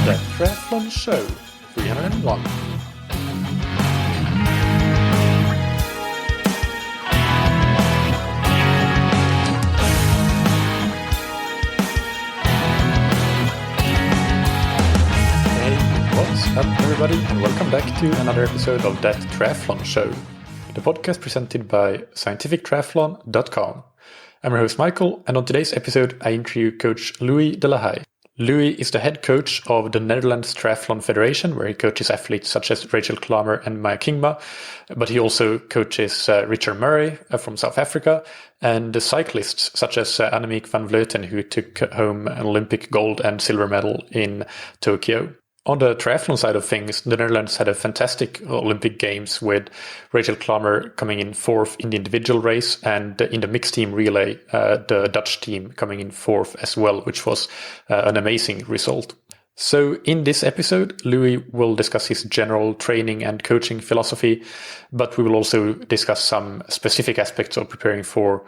The Triathlon Show 301. What's up, everybody, and welcome back to another episode of That Triathlon Show, the podcast presented by scientifictriathlon.com. I'm your host, Michael, and on today's episode, I interview Coach Louis Delahaije. Louis is the head coach of the Netherlands Triathlon Federation, where he coaches athletes such as Rachel Klamer and Kingma, but he also coaches Richard Murray from South Africa, and the cyclists such as Annemiek van Vleuten, who took home an Olympic gold and silver medal in Tokyo. On the triathlon side of things, the Netherlands had a fantastic Olympic Games with Rachel Klamer coming in fourth in the individual race, and in the mixed team relay, the Dutch team coming in fourth as well, which was an amazing result. So in this episode, Louis will discuss his general training and coaching philosophy, but we will also discuss some specific aspects of preparing for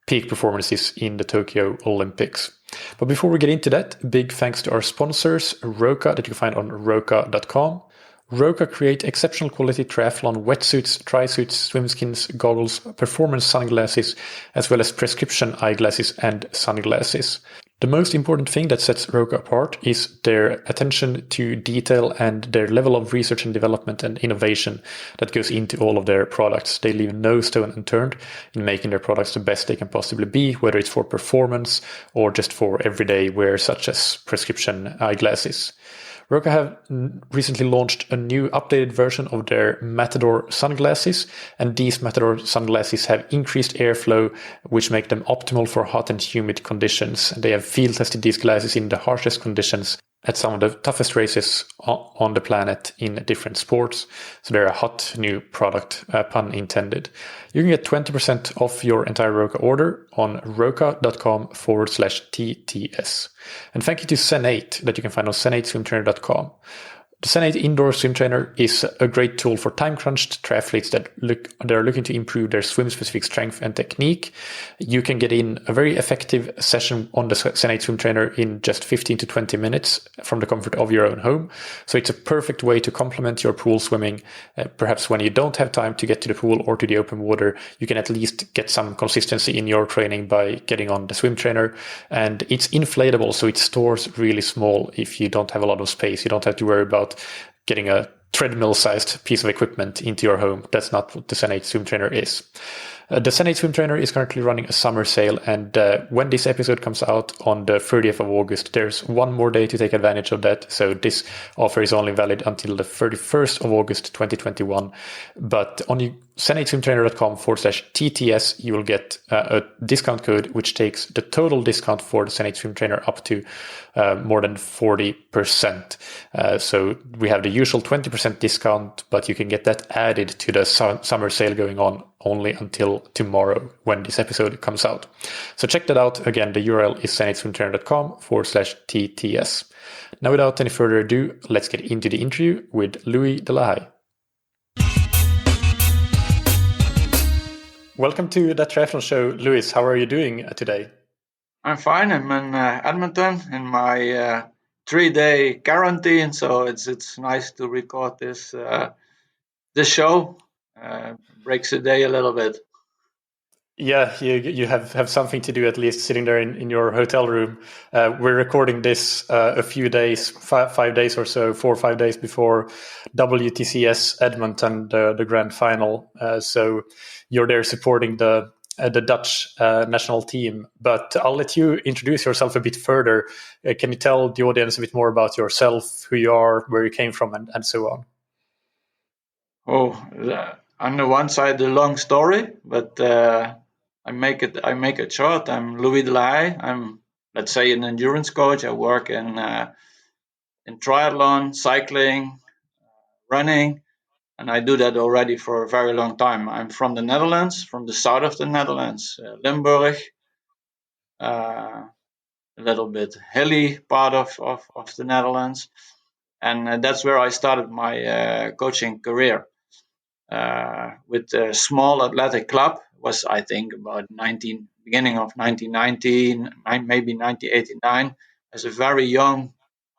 peak performances in the Tokyo Olympics. But before we get into that, big thanks to our sponsors, Roka, that you can find on roka.com. Roka create exceptional quality triathlon wetsuits, tri-suits, swim skins, goggles, performance sunglasses, as well as prescription eyeglasses and sunglasses. The most important thing that sets Roka apart is their attention to detail and their level of research and development and innovation that goes into all of their products. They leave no stone unturned in making their products the best they can possibly be, whether it's for performance or just for everyday wear, such as prescription eyeglasses. Roka have recently launched a new updated version of their Matador sunglasses, and these Matador sunglasses have increased airflow, which make them optimal for hot and humid conditions. They have field tested these glasses in the harshest conditions at some of the toughest races on the planet in different sports. So they're a hot new product, pun intended. You can get 20% off your entire Roka order on roka.com/TTS. And thank you to Zen8 that you can find on zen8swimtrainer.com. The Zen8 indoor swim trainer is a great tool for time-crunched triathletes that are looking to improve their swim-specific strength and technique. You can get in a very effective session on the Zen8 swim trainer in just 15 to 20 minutes from the comfort of your own home. So it's a perfect way to complement your pool swimming. Perhaps when you don't have time to get to the pool or to the open water, you can at least get some consistency in your training by getting on the swim trainer. And it's inflatable, so it stores really small if you don't have a lot of space. You don't have to worry about getting a treadmill-sized piece of equipment into your home. That's not what the Zen8 swim trainer is. The Zen8 swim trainer is currently running a summer sale, and when this episode comes out on the 30th of August, there's one more day to take advantage of that. So this offer is only valid until the 31st of August 2021. But on zen8swimtrainer.com/TTS, you will get a discount code which takes the total discount for the Zen8 swim trainer up to more than 40%. So we have the usual 20% discount, but you can get that added to the summer sale going on only until tomorrow when this episode comes out. So check that out. Again, the URL is zen8swimtrainer.com/TTS. Now, without any further ado, let's get into the interview with Louis Delahaije. Welcome to the Triathlon Show, Louis. How are you doing today? I'm fine. I'm in Edmonton in my 3-day quarantine, so it's nice to record this show. Breaks the day a little bit. Yeah, you have something to do, at least sitting there in your hotel room. We're recording this a few days, 5 days or so, 4 or 5 days before WTCS Edmonton, the grand final. So you're there supporting the Dutch national team. But I'll let you introduce yourself a bit further. Can you tell the audience a bit more about yourself, who you are, where you came from, and so on? On the one side, the long story, but I make it short. I'm Louis Delahaije. I'm, let's say, an endurance coach. I work in triathlon, cycling, running, and I do that already for a very long time. I'm from the Netherlands, from the south of the Netherlands, Limburg, a little bit hilly part of the Netherlands, and that's where I started my coaching career. With a small athletic club. Was, I think, about beginning of 1990, maybe 1989, as a very young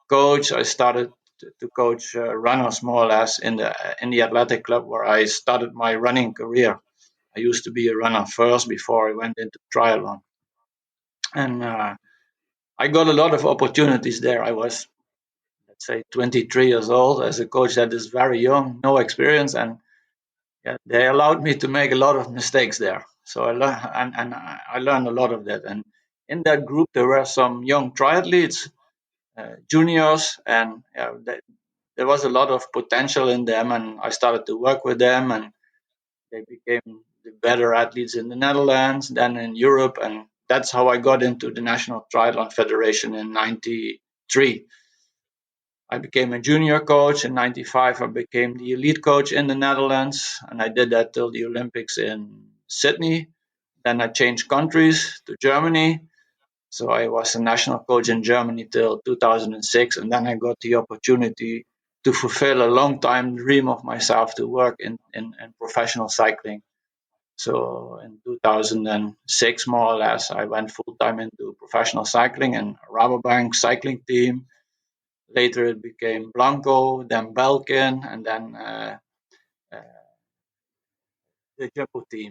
coach, I started to coach runners more or less in the athletic club where I started my running career. I used to be a runner first before I went into triathlon, and I got a lot of opportunities there. I was, let's say, 23 years old as a coach that is very young, no experience, and yeah, they allowed me to make a lot of mistakes there. So I learned, and I learned a lot of that. And in that group, there were some young triathletes, juniors, and there was a lot of potential in them. And I started to work with them, and they became the better athletes in the Netherlands, then in Europe, and that's how I got into the National Triathlon Federation in '93. I became a junior coach. In '95, I became the elite coach in the Netherlands, and I did that till the Olympics in Sydney. Then I changed countries to Germany. So I was a national coach in Germany till 2006, and then I got the opportunity to fulfill a long time dream of myself to work in professional cycling. So in 2006, more or less, I went full time into professional cycling and Rabobank cycling team. Later, it became Blanco, then Belkin, and then uh, the Jumbo team.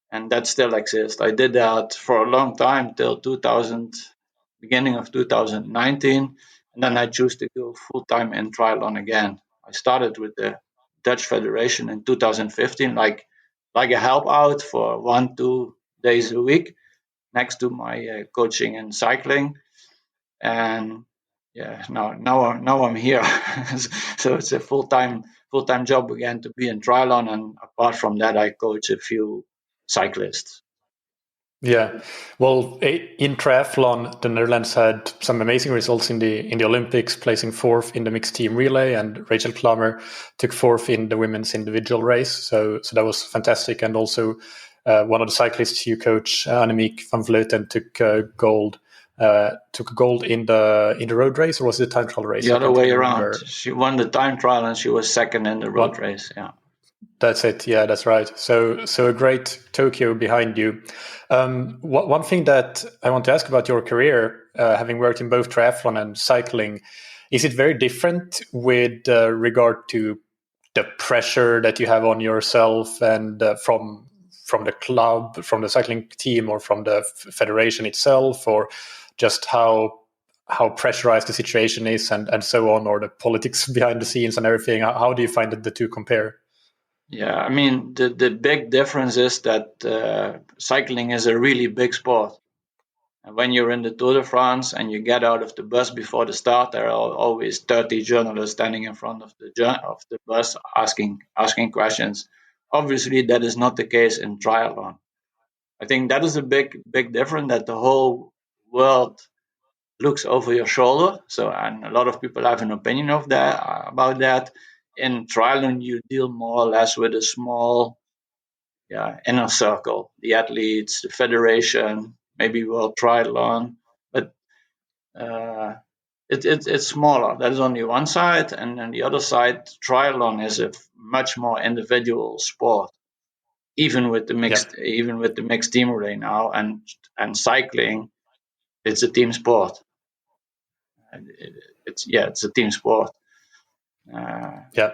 And that still exists. I did that for a long time till 2000, beginning of 2019, and then I chose to go full time in triathlon again. I started with the Dutch Federation in 2015, like a help out for 1-2 days a week next to my coaching and cycling. And yeah, now I'm here. So it's a full time job again to be in triathlon, and apart from that, I coach a few cyclists. Yeah, well, in triathlon, the Netherlands had some amazing results in the Olympics, placing fourth in the mixed team relay, and Rachel Klamer took fourth in the women's individual race. So that was fantastic. And also, one of the cyclists you coach, Annemiek van Vleuten, took gold. Took gold in the road race, or was it the time trial race? The other way around. Remember. She won the time trial and she was second in the road race. Yeah. That's it. Yeah, that's right. So a great Tokyo behind you. One thing that I want to ask about your career, having worked in both triathlon and cycling, is it very different with regard to the pressure that you have on yourself and from the club, from the cycling team, or from the federation itself, or just how pressurized the situation is and so on, or the politics behind the scenes and everything? How do you find that the two compare? Yeah, I mean, the big difference is that cycling is a really big sport. And when you're in the Tour de France and you get out of the bus before the start, there are always 30 journalists standing in front of the bus asking questions. Obviously, that is not the case in triathlon. I think that is a big difference, that the whole world looks over your shoulder. So, and a lot of people have an opinion of that about that. In triathlon, you deal more or less with a small, inner circle: the athletes, the federation, maybe World Triathlon, but it's smaller. That is only one side, and on the other side, triathlon is a much more individual sport. Even with the mixed team relay now, and cycling, it's a team sport. It's a team sport. Yeah.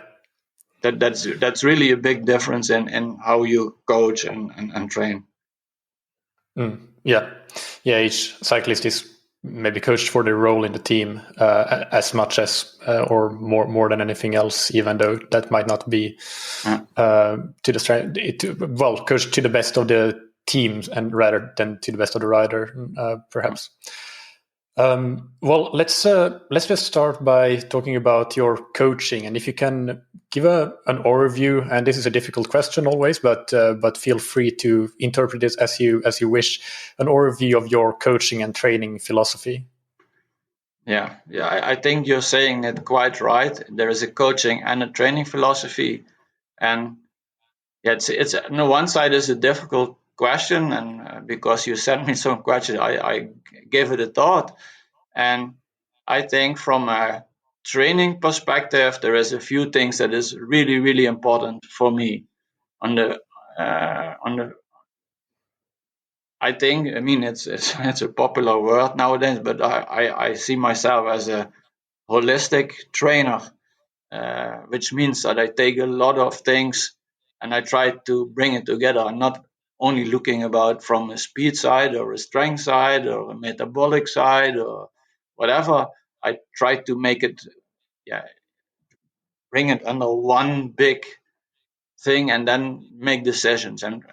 That's really a big difference in how you coach and train. Yeah. Each cyclist is maybe coached for their role in the team as much as or more than anything else, even though that might not be coached to the best of the teams and rather than to the best of the rider, perhaps. Well, let's just start by talking about your coaching, and if you can give an overview. And this is a difficult question always, but feel free to interpret this as you wish. An overview of your coaching and training philosophy. Yeah. I think you're saying it quite right. There is a coaching and a training philosophy, and it's on the one side is a difficult question, and because you sent me some questions, I gave it a thought. And I think from a training perspective, there is a few things that is really, really important for me. I think, I mean, it's a popular word nowadays, but I see myself as a holistic trainer, which means that I take a lot of things and I try to bring it together. I'm not only looking about from a speed side or a strength side or a metabolic side or whatever. I try to make it, bring it under one big thing and then make decisions. And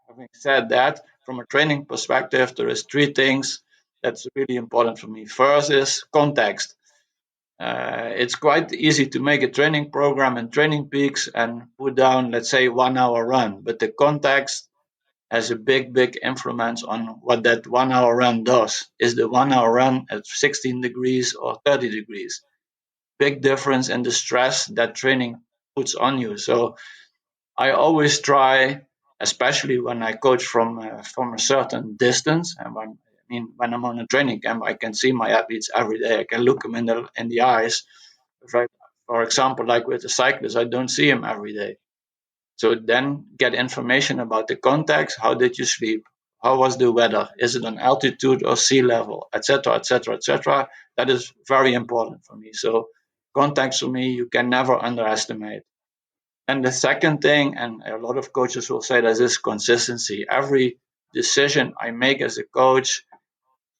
having said that, from a training perspective, there is three things that's really important for me. First is context. It's quite easy to make a training program and training peaks and put down, let's say, 1 hour run, but the context has a big influence on what that 1 hour run does. Is the 1 hour run at 16 degrees or 30 degrees? Big difference in the stress that training puts on you. So I always try, especially when I coach from a certain distance, and when I'm on a training camp, I can see my athletes every day. I can look them in the eyes. For example, like with the cyclist, I don't see him every day. So then get information about the context. How did you sleep? How was the weather? Is it on altitude or sea level, etc., etc., etc. That is very important for me. So context for me, you can never underestimate. And the second thing, and a lot of coaches will say this, is consistency. Every decision I make as a coach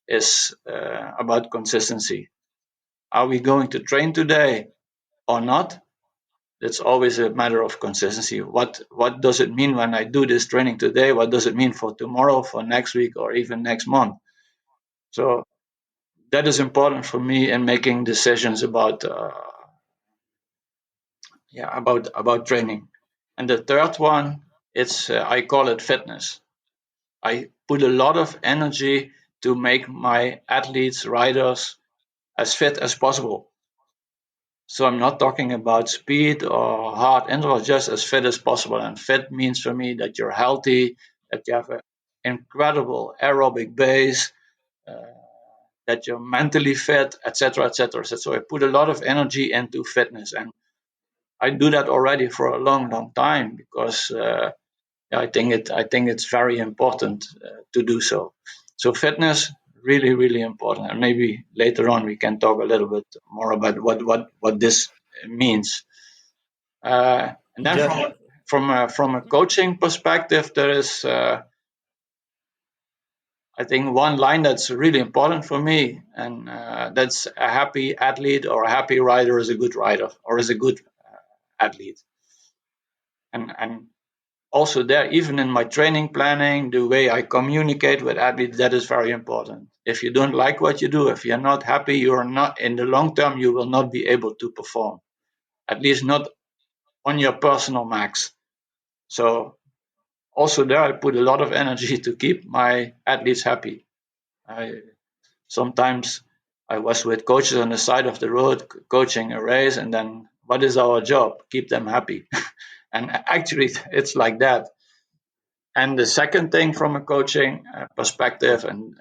is about consistency. Are we going to train today or not? It's always a matter of consistency. What does it mean when I do this training today? What does it mean for tomorrow, for next week, or even next month? So that is important for me in making decisions about training. And the third one, it's I call it fitness. I put a lot of energy to make my athletes, riders, as fit as possible. So I'm not talking about speed or hard intervals, just as fit as possible. And fit means for me that you're healthy, that you have an incredible aerobic base, uh, that you're mentally fit, etc., etc. So I put a lot of energy into fitness, and I do that already for a long time because I think it's very important to do so. So fitness really important, and maybe later on we can talk a little bit more about what this means. And then Yeah. from a coaching perspective, there is I think one line that's really important for me, and that's a happy athlete or a happy rider is a good rider or is a good athlete. And also there, even in my training planning, the way I communicate with athletes, that is very important. If you don't like what you do, if you're not happy, you are not, in the long term, you will not be able to perform, at least not on your personal max. So also there, I put a lot of energy to keep my athletes happy. Sometimes I was with coaches on the side of the road coaching a race, and then what is our job? Keep them happy. And actually, it's like that. And the second thing from a coaching perspective, and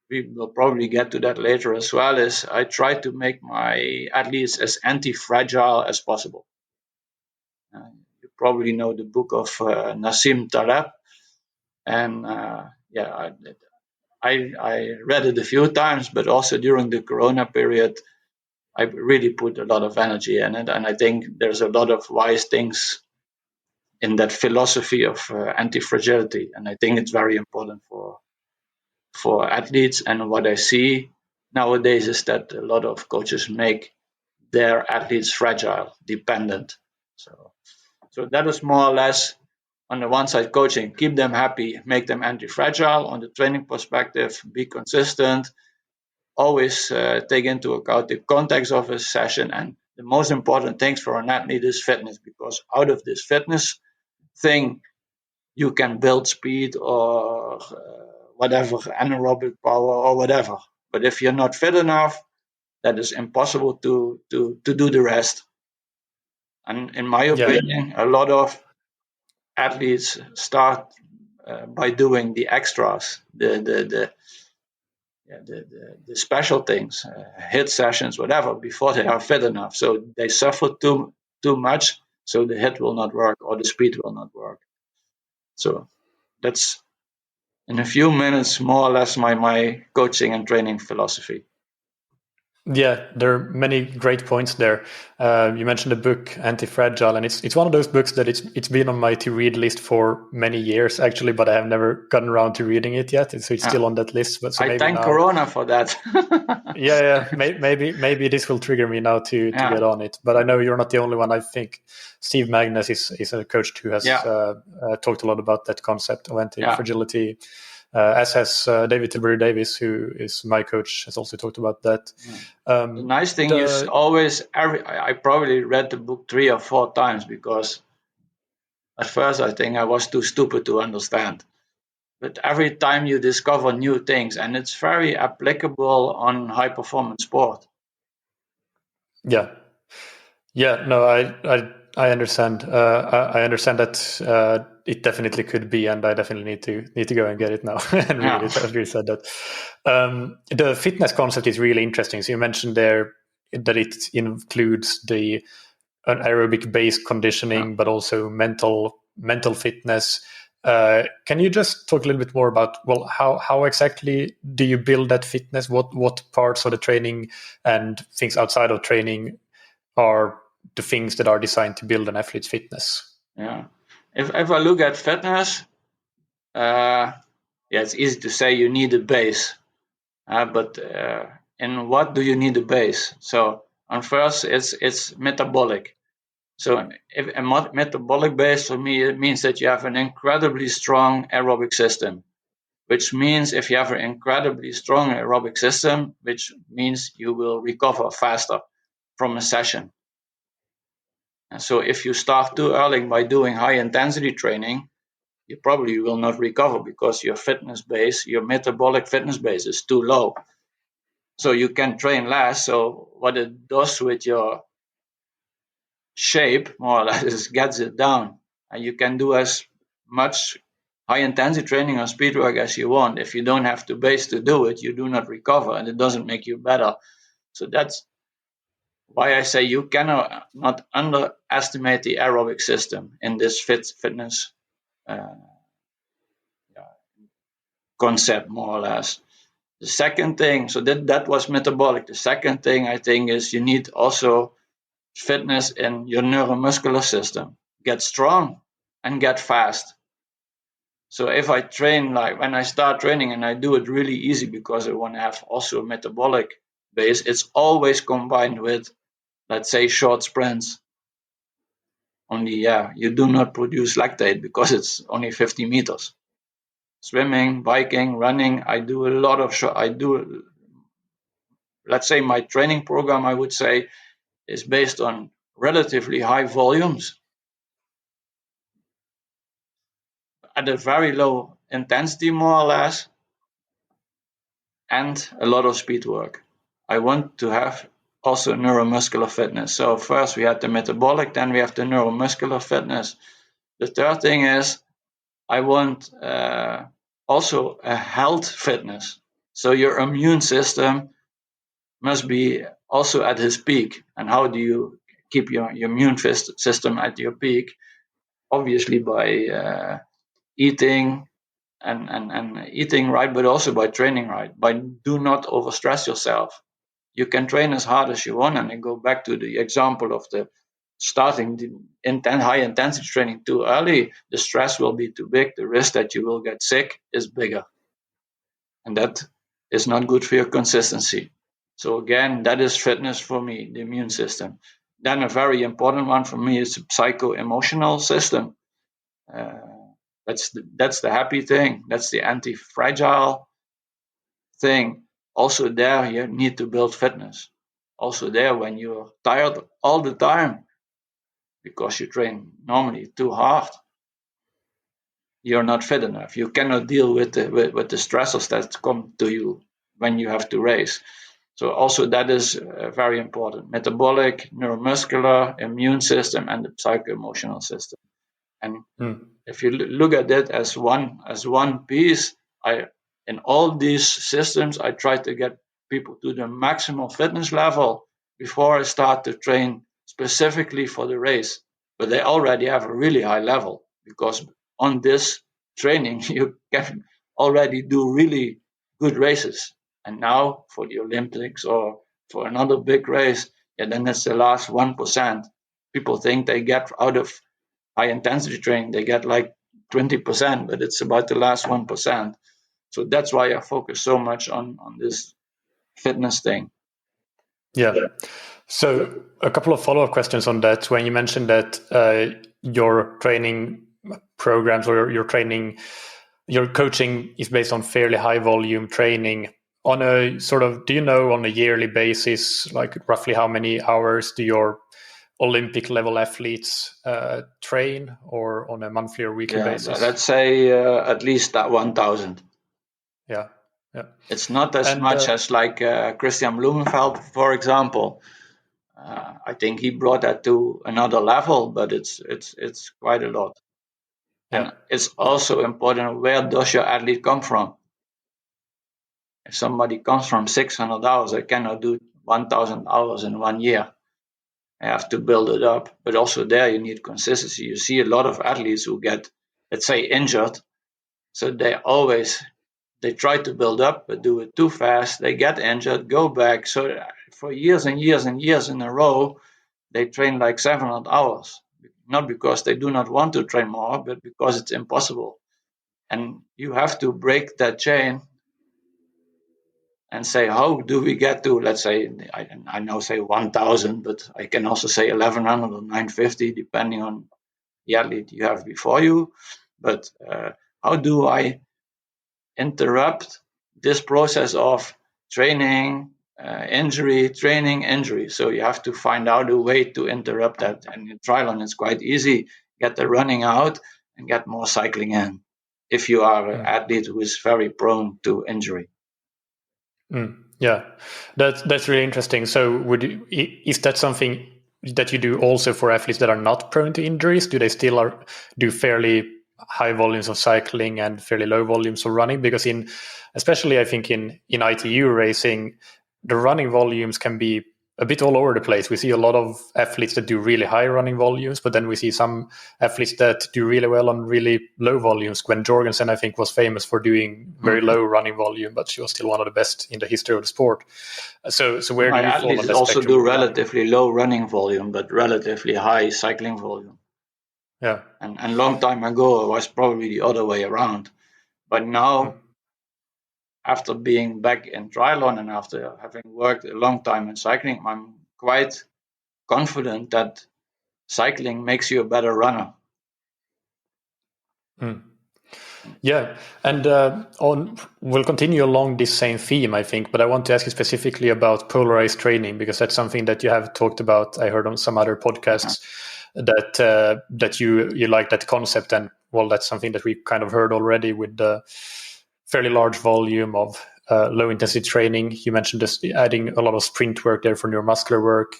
we will probably get to that later as well, is I try to make my athletes as anti-fragile as possible. You probably know the book of Nassim Taleb, and I read it a few times, but also during the Corona period, I really put a lot of energy in it, and I think there's a lot of wise things in that philosophy of anti-fragility, and I think it's very important for athletes. And what I see nowadays is that a lot of coaches make their athletes fragile, dependent. So that is more or less on the one side coaching, keep them happy, make them anti-fragile. On the training perspective, be consistent, always take into account the context of a session, and the most important things for an athlete is fitness, because out of this fitness thing you can build speed or whatever, anaerobic power or whatever. But if you're not fit enough, that is impossible to do the rest. And in my Yeah. opinion, a lot of athletes start by doing the extras, the special things, hit sessions, whatever, before they are fit enough. So they suffer too much, so the hit will not work or the speed will not work. So that's in a few minutes more or less my coaching and training philosophy. Yeah, there are many great points there. You mentioned the book Anti-Fragile, and it's one of those books that it's been on my to-read list for many years actually, but I have never gotten around to reading it yet. So it's still on that list. But so I maybe thank now, Corona for that. maybe this will trigger me now to Yeah. get on it. But I know you're not the only one. I think Steve Magnus is a coach who has talked a lot about that concept of anti-fragility. As has David Tilbury Davis, who is my coach, has also talked about that. The nice thing is always I probably read the book 3 or 4 times, because at first I think I was too stupid to understand. But every time you discover new things, and it's very applicable on high performance sport. No, I understand. I understand that it definitely could be, and I definitely need to go and get it now and read it. As you said that, the fitness concept is really interesting. So you mentioned there that it includes the aerobic based conditioning, but also mental fitness. Can you just talk a little bit more about, well, how exactly do you build that fitness? What parts of the training and things outside of training are the things that are designed to build an athlete's fitness? Yeah. If I look at fitness, it's easy to say you need a base. But in what do you need a base? So on first, it's metabolic. So if a metabolic base, for me, it means that you have an incredibly strong aerobic system, which means if you have an incredibly strong aerobic system, which means you will recover faster from a session. And so if you start too early by doing high intensity training, you probably will not recover, because your fitness base, your metabolic fitness base, is too low. So you can train less. So what it does with your shape, more or less, is gets it down. And you can do as much high intensity training or speed work as you want. If you don't have the base to do it, you do not recover, and it doesn't make you better. So that's why I say you cannot not underestimate the aerobic system in this fitness concept, more or less. The second thing, so that was metabolic. The second thing I think is you need also fitness in your neuromuscular system. Get strong and get fast. So if I train, like when I start training, and I do it really easy because I want to have also a metabolic base, it's always combined with, let's say, short sprints. Only, you do not produce lactate because it's only 50 meters. Swimming, biking, running, I do a lot of let's say my training program, I would say, is based on relatively high volumes at a very low intensity, more or less, and a lot of speed work. I want to have also neuromuscular fitness. So first we had the metabolic, then we have the neuromuscular fitness. The third thing is I want also a health fitness. So your immune system must be also at its peak. And how do you keep your immune system at your peak? Obviously by eating and eating right, but also by training right. By do not overstress yourself. You can train as hard as you want, and I go back to the example of the starting high intensity training too early. The stress will be too big. The risk that you will get sick is bigger, and that is not good for your consistency. So again, that is fitness for me, the immune system. Then a very important one for me is the psycho-emotional system. That's the happy thing. That's the anti-fragile thing. Also there, you need to build fitness. Also there, when you're tired all the time because you train normally too hard, you're not fit enough. You cannot deal with the stressors that come to you when you have to race. So also that is very important. Metabolic, neuromuscular, immune system, and the psycho-emotional system. And if you look at it as one piece, in all these systems, I try to get people to the maximum fitness level before I start to train specifically for the race. But they already have a really high level, because on this training you can already do really good races. And now for the Olympics or for another big race, then it's the last 1%. People think they get out of high intensity training, they get like 20%, but it's about the last 1%. So that's why I focus so much on this fitness thing. Yeah. So a couple of follow-up questions on that. When you mentioned that your training programs or your coaching is based on fairly high volume training, on a sort of, do you know on a yearly basis, like roughly how many hours do your Olympic level athletes train, or on a monthly or weekly basis? Let's say at least that 1,000. Yeah. It's not as much as like Christian Blumenfeld, for example. I think he brought that to another level, but it's quite a lot. And it's also important, where does your athlete come from? If somebody comes from 600 hours, they cannot do 1,000 hours in 1 year. I have to build it up, but also there you need consistency. You see a lot of athletes who get, let's say, injured, so they try to build up but do it too fast. They get injured, go back. So for years and years and years in a row, they train like 700 hours, not because they do not want to train more, but because it's impossible. And you have to break that chain and say, how do we get to, let's say, I now say 1,000, but I can also say 1,100 or 950, depending on the athlete you have before you. But how do I interrupt this process of training, injury, training, injury? So you have to find out a way to interrupt that. And in triathlon, it's quite easy. Get the running out and get more cycling in, if you are an athlete who is very prone to injury. Yeah, that's really interesting. So is that something that you do also for athletes that are not prone to injuries? Do they still do fairly high volumes of cycling and fairly low volumes of running? Because especially I think in ITU racing, the running volumes can be a bit all over the place. We see a lot of athletes that do really high running volumes, but then we see some athletes that do really well on really low volumes. Gwen Jorgensen, I think, was famous for doing very low running volume, but she was still one of the best in the history of the sport. So where do you fall on that also spectrum? Do relatively low running volume, but relatively high cycling volume. Yeah. And long time ago, it was probably the other way around. But now, after being back in triathlon and after having worked a long time in cycling, I'm quite confident that cycling makes you a better runner. Yeah, and we'll continue along this same theme, I think, but I want to ask you specifically about polarized training, because that's something that you have talked about. I heard on some other podcasts that you like that concept, and well, that's something that we kind of heard already with the fairly large volume of low intensity training. You mentioned this, adding a lot of sprint work there for neuromuscular work.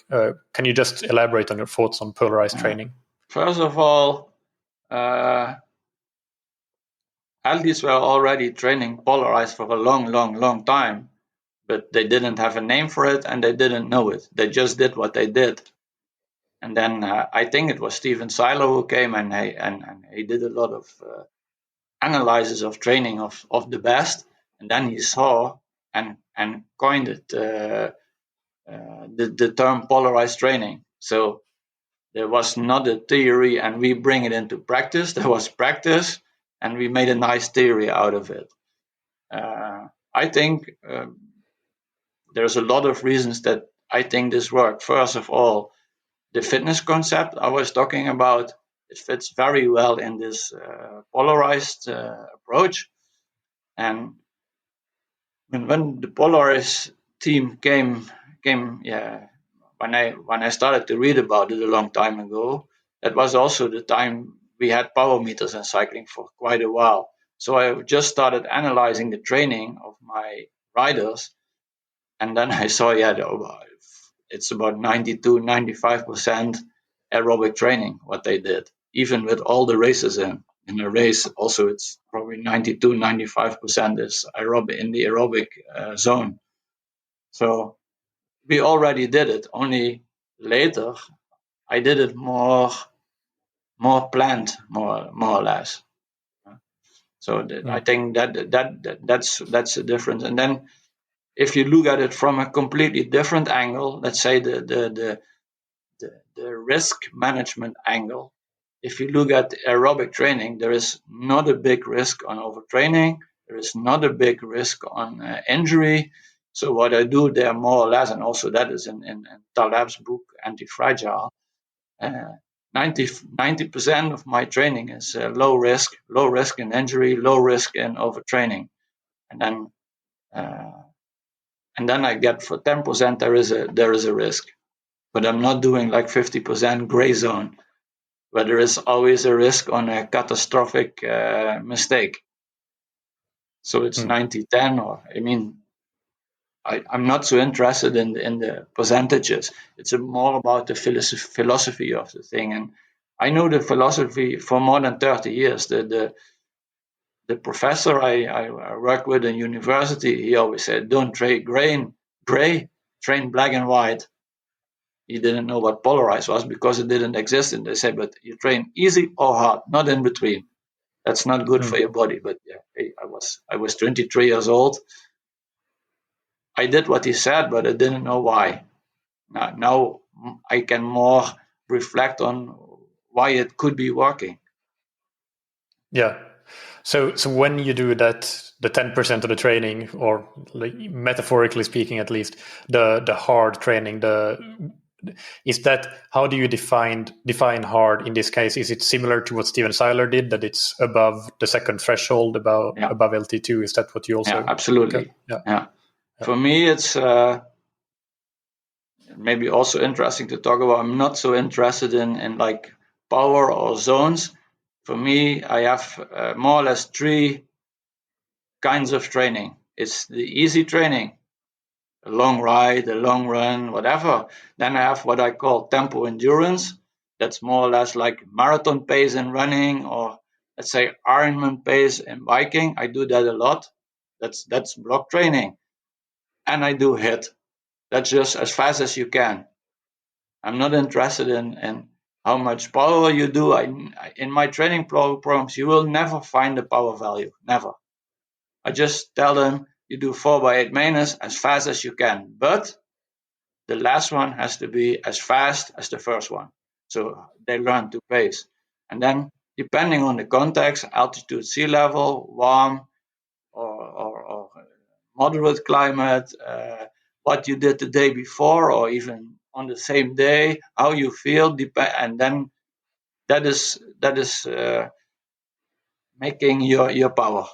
Can you just elaborate on your thoughts on polarized training? First of all, athletes were already training polarized for a long time, but they didn't have a name for it and they didn't know it. They just did what they did. And then I think it was Steven Seiler who came and he did a lot of analysis of training of the best. And then he saw and coined it, the term polarized training. So there was not a theory and we bring it into practice. There was practice and we made a nice theory out of it. I think there's a lot of reasons that I think this worked. First of all, the fitness concept I was talking about, it fits very well in this polarized approach. And when the Polarized team came, when I started to read about it a long time ago, that was also the time we had power meters in cycling for quite a while. So I just started analyzing the training of my riders, and then I saw, it's about 92-95% aerobic training, what they did, even with all the races in a race. Also, it's probably 92-95% is aerobic in the aerobic zone. So we already did it. Only later, I did it more planned, more or less. So I think that's the difference. And then if you look at it from a completely different angle, let's say the risk management angle, if you look at aerobic training, there is not a big risk on overtraining. There is not a big risk on injury. So what I do there more or less, and also that is in Taleb's book, Anti-Fragile, 90% of my training is low risk in injury, low risk in overtraining. And then I get for 10% there is a risk. But I'm not doing like 50% gray zone, where there is always a risk on a catastrophic mistake. So it's 90-10, or I'm not so interested in the percentages. It's more about the philosophy of the thing. And I know the philosophy for more than 30 years. The professor I worked with in university, he always said, don't train gray, train black and white. He didn't know what polarized was because it didn't exist. And they said, but you train easy or hard, not in between. That's not good for your body. But yeah, I was 23 years old. I did what he said, but I didn't know why. Now I can more reflect on why it could be working. Yeah. So when you do that, the 10% of the training, or like metaphorically speaking, at least the hard training, is that, how do you define hard in this case? Is it similar to what Steven Seiler did, that it's above the second threshold, above LT2? Is that what you also? Yeah, absolutely. Okay. Yeah. For me, it's maybe also interesting to talk about. I'm not so interested in like power or zones. For me, I have more or less three kinds of training. It's the easy training, a long ride, a long run, whatever. Then I have what I call tempo endurance. That's more or less like marathon pace in running, or let's say Ironman pace in biking. I do that a lot. That's block training. And I do HIIT. That's just as fast as you can. I'm not interested in how much power you do. In my training programs, you will never find the power value. Never. I just tell them, you do 4x8 minus as fast as you can. But the last one has to be as fast as the first one. So they learn to pace. And then, depending on the context, altitude, sea level, warm or moderate climate, what you did the day before, or even on the same day, how you feel, and then that is making your power.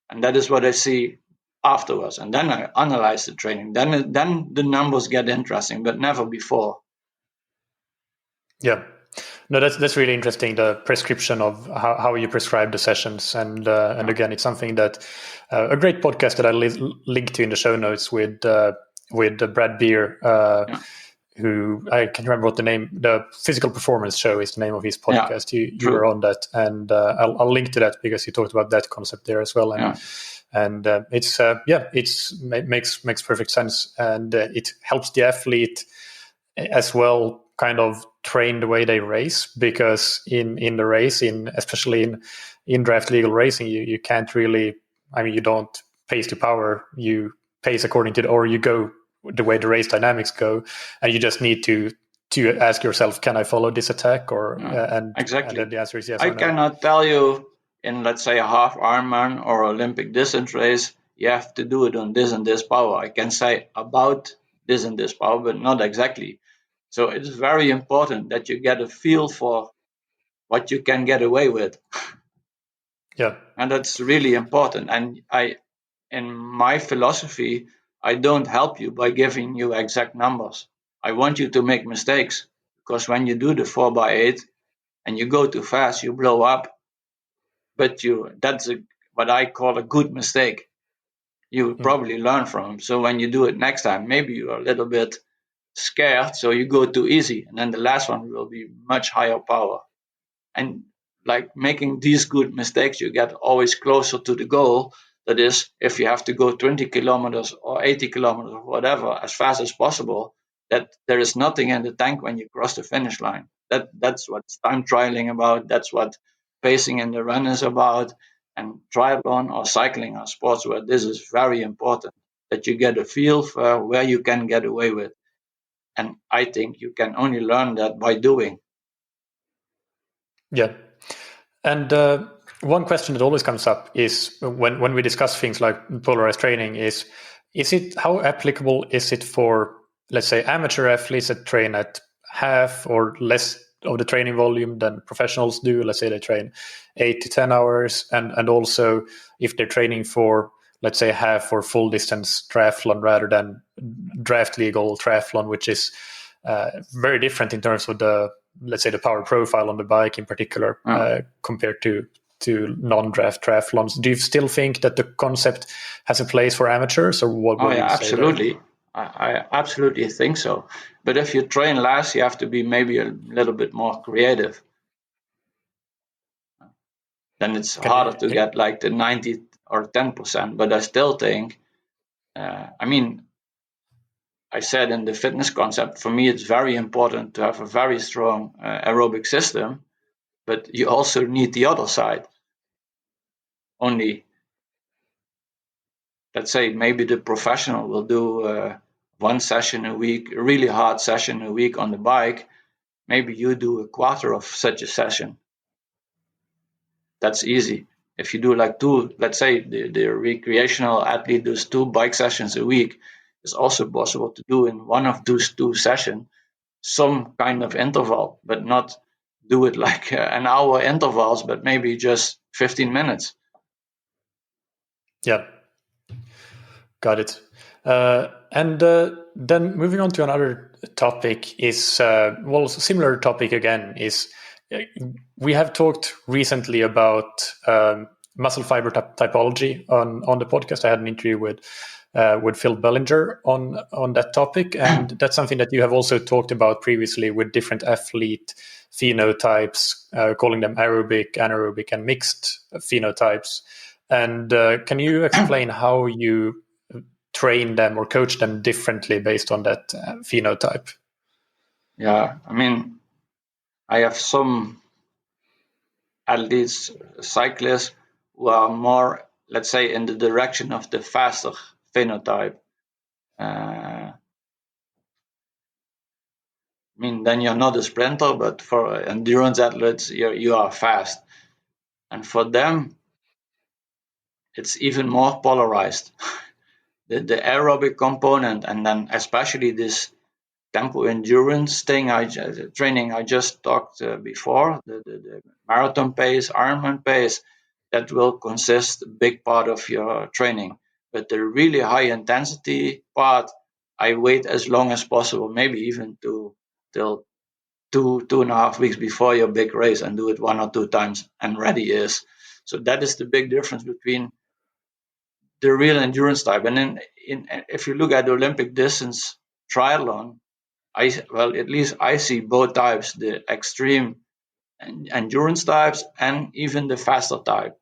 And that is what I see afterwards. And then I analyze the training. Then the numbers get interesting, but never before. Yeah. No, that's really interesting, the prescription of how you prescribe the sessions. And again, it's something that a great podcast that I link to in the show notes with Brad Beer, who I can't remember what the Physical Performance Show is the name of his podcast. You were on that, and I'll link to that because you talked about that concept there as well. And it makes perfect sense, and it helps the athlete as well kind of train the way they race, because in the race, especially in draft legal racing, you can't really, you don't pace to power, you pace according to or you go the way the race dynamics go, and you just need to ask yourself, can I follow this attack? Or exactly. And the answer is yes. I cannot tell you in, let's say, a half Ironman or Olympic distance race, you have to do it on this and this power. I can say about this and this power, but not exactly. So it's very important that you get a feel for what you can get away with. Yeah. And that's really important. And in my philosophy, I don't help you by giving you exact numbers. I want you to make mistakes, because when you do the 4x8 and you go too fast, you blow up. But that's what I call a good mistake. You probably learn from them. So when you do it next time, maybe you're a little bit scared, so you go too easy, and then the last one will be much higher power. And like making these good mistakes, you get always closer to the goal. That is, if you have to go 20 kilometers or 80 kilometers or whatever as fast as possible, that there is nothing in the tank when you cross the finish line. That's what time trialing about. That's what pacing in the run is about. And triathlon or cycling are sports where this is very important. that you get a feel for where you can get away with. And I think you can only learn that by doing. Yeah. And one question that always comes up is when we discuss things like polarized training is it, how applicable is it for, let's say, amateur athletes that train at half or less of the training volume than professionals do? Let's say they train 8 to 10 hours, and also if they're training for, let's say, half or full distance triathlon rather than draft legal triathlon, which is very different in terms of the, let's say, the power profile on the bike in particular, compared to non-draft triathlons. Do you still think that the concept has a place for amateurs, or what would you say absolutely. there? I absolutely think so. But if you train less, you have to be maybe a little bit more creative. Then it's harder to get like the 90 or 10%. But I still think, I said in the fitness concept, for me, it's very important to have a very strong aerobic system, but you also need the other side. Only, let's say, maybe the professional will do one session a week, a really hard session a week on the bike. Maybe you do a quarter of such a session. That's easy. If you do like two, let's say the recreational athlete does 2 bike sessions a week, it's also possible to do in one of those 2 sessions some kind of interval, but not do it like an hour intervals, but maybe just 15 minutes. Yeah, got it. And then moving on to another topic is, similar topic again is, we have talked recently about muscle fiber typology on the podcast. I had an interview with Phil Bellinger on that topic, and that's something that you have also talked about previously with different athlete phenotypes, calling them aerobic, anaerobic, and mixed phenotypes. And can you explain how you train them or coach them differently based on that phenotype? Yeah, I have some athletes, cyclists, who are more, let's say, in the direction of the faster phenotype. Then you're not a sprinter, but for endurance athletes, you are fast. And for them, it's even more polarized. The aerobic component, and then especially this tempo endurance training I just talked before, the marathon pace, Ironman pace, that will consist a big part of your training. But the really high intensity part, I wait as long as possible, maybe even till 2.5 weeks before your big race, and do it 1 or 2 times and ready is. So that is the big difference between the real endurance type. And then if you look at the Olympic distance triathlon, at least I see both types, the extreme endurance types and even the faster type,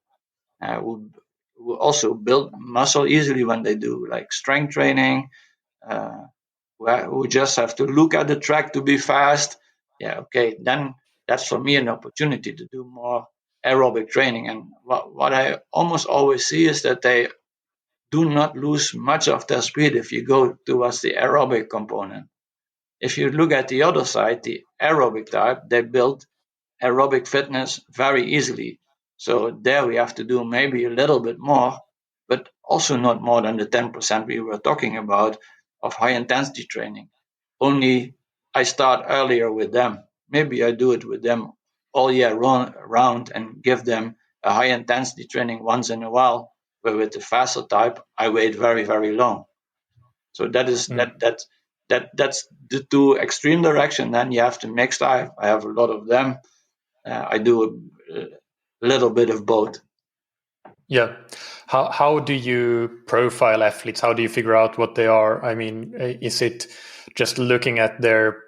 who also build muscle easily when they do like strength training, who just have to look at the track to be fast. Yeah, okay, then that's for me an opportunity to do more aerobic training. And what I almost always see is that they do not lose much of their speed if you go towards the aerobic component. If you look at the other side, the aerobic type, they build aerobic fitness very easily. So there we have to do maybe a little bit more, but also not more than the 10% we were talking about of high intensity training. Only I start earlier with them. Maybe I do it with them all year round and give them a high intensity training once in a while. But with the faster type, I wait very, very long. So that's the 2 extreme direction. Then you have to mix. I have a lot of them. I do a little bit of both. Yeah. How do you profile athletes? How do you figure out what they are? Is it just looking at their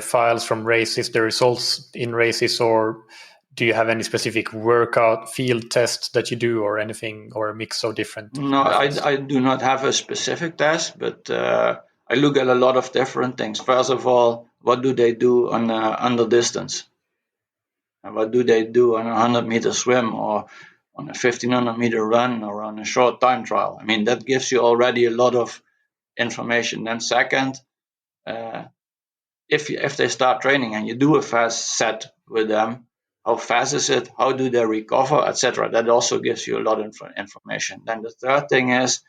files from races, their results in races, or do you have any specific workout field tests that you do, or anything, or a mix of different? No, I do not have a specific test, but I look at a lot of different things. First of all, what do they do on under distance? And what do they do on a 100-meter swim? Or on a 1500-meter run or on a short time trial. I mean, that gives you already a lot of information. Then second, if they start training and you do a fast set with them, how fast is it? How do they recover, etc.? That also gives you a lot of information. Then the third thing is,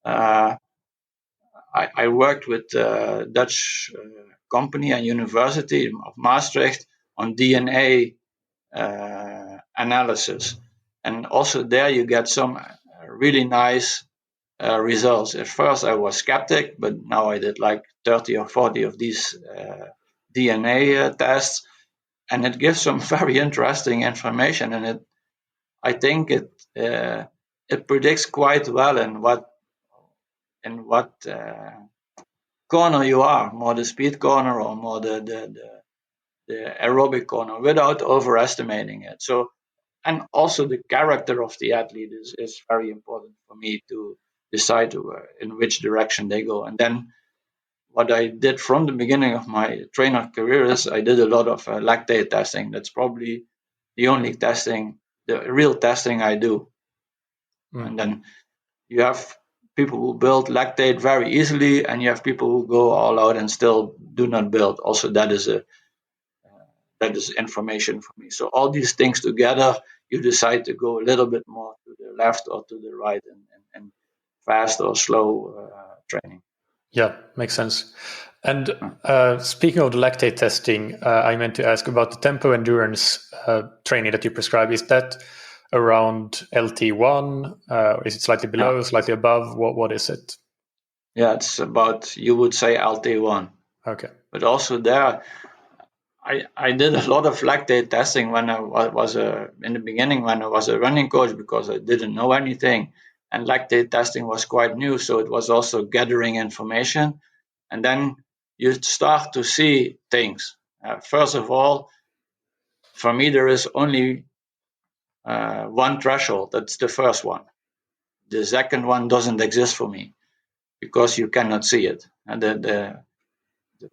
I worked with a Dutch company and University of Maastricht on DNA analysis. And also there you get some really nice results. At first I was skeptic, but now I did like 30 or 40 of these DNA tests, and it gives some very interesting information. And I think it predicts quite well in what corner you are, more the speed corner or more the aerobic corner, without overestimating it. So, and also the character of the athlete is very important for me to decide in which direction they go. And then what I did from the beginning of my trainer career is I did a lot of lactate testing. That's probably the only testing, the real testing I do. And then you have people who build lactate very easily, and you have people who go all out and still do not build. Also, that is information for me. So all these things together, you decide to go a little bit more to the left or to the right, and fast or slow training. Yeah, makes sense. And speaking of the lactate testing, I meant to ask about the tempo endurance training that you prescribe. Is that around LT1? Is it slightly below, slightly above? What is it? Yeah, it's about, you would say, LT1. Okay. But also there, I did a lot of lactate testing when I was in the beginning, when I was a running coach, because I didn't know anything. And lactate testing was quite new, so it was also gathering information. And then you start to see things. First of all, for me, there is only one threshold. That's the first one. The second one doesn't exist for me because you cannot see it. And the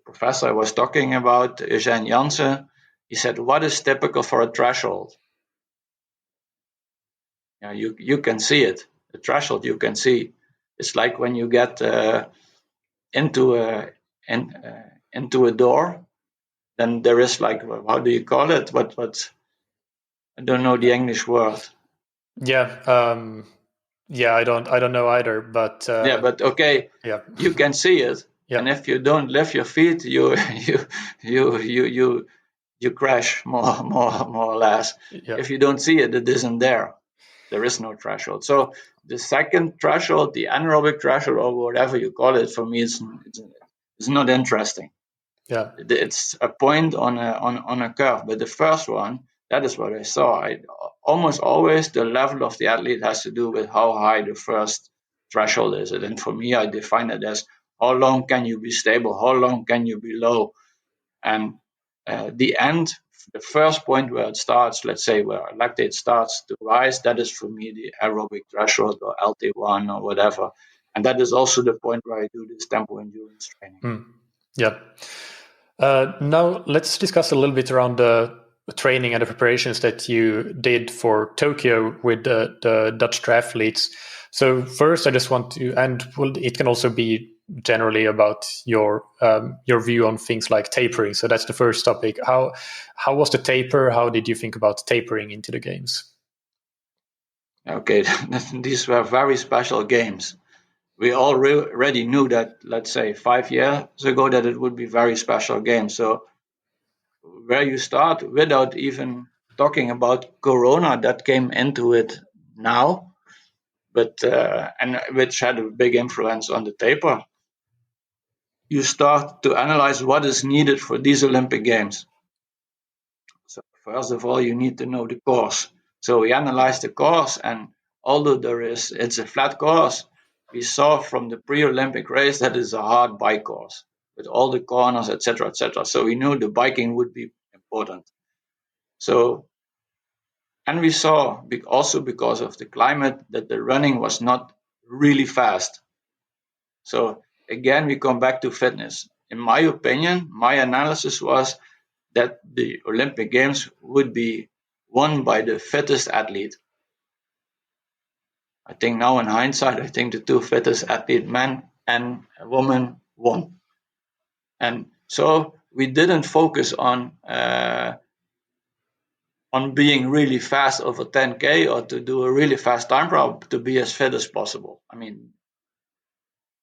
professor I was talking about, Eugène Janssen, he said, what is typical for a threshold? Yeah, you can see it. The threshold you can see. It's like when you get into a door, then there is like, how do you call it? What? I don't know the English word. Yeah. Yeah, I don't know either, but yeah, but okay. Yeah. You can see it. Yeah. And if you don't lift your feet, you crash more or less. Yeah. If you don't see it, it isn't there. There is no threshold. So the second threshold, the anaerobic threshold, or whatever you call it, for me, it's not interesting. Yeah. It's a point on a curve. But the first one, that is what I saw. Almost always the level of the athlete has to do with how high the first threshold is. And for me, I define it as how long can you be stable, how long can you be low. And the end, the first point where it starts, let's say where lactate starts to rise, that is for me the aerobic threshold, or LT1 or whatever. And that is also the point where I do this tempo endurance training. Yeah. Now let's discuss a little bit around the training and the preparations that you did for Tokyo with the Dutch triathletes. So first, I just want to, and it can also be generally about your view on things like tapering. So that's the first topic. How was the taper? How did you think about tapering into the games? Okay, these were very special games. We already knew that, let's say 5 years ago, that it would be very special games. So where you start without even talking about Corona that came into it now, but and which had a big influence on the taper. You start to analyze what is needed for these Olympic Games. So first of all, you need to know the course. So we analyzed the course, and although it's a flat course, we saw from the pre-Olympic race that it's a hard bike course with all the corners, etc., etc. So we knew the biking would be important. So, and we saw also because of the climate that the running was not really fast. So again, we come back to fitness. In my opinion, my analysis was that the Olympic Games would be won by the fittest athlete. I think now in hindsight, I think the two fittest athlete, men and women, won. And so we didn't focus on being really fast over 10K or to do a really fast time trial to be as fit as possible. I mean,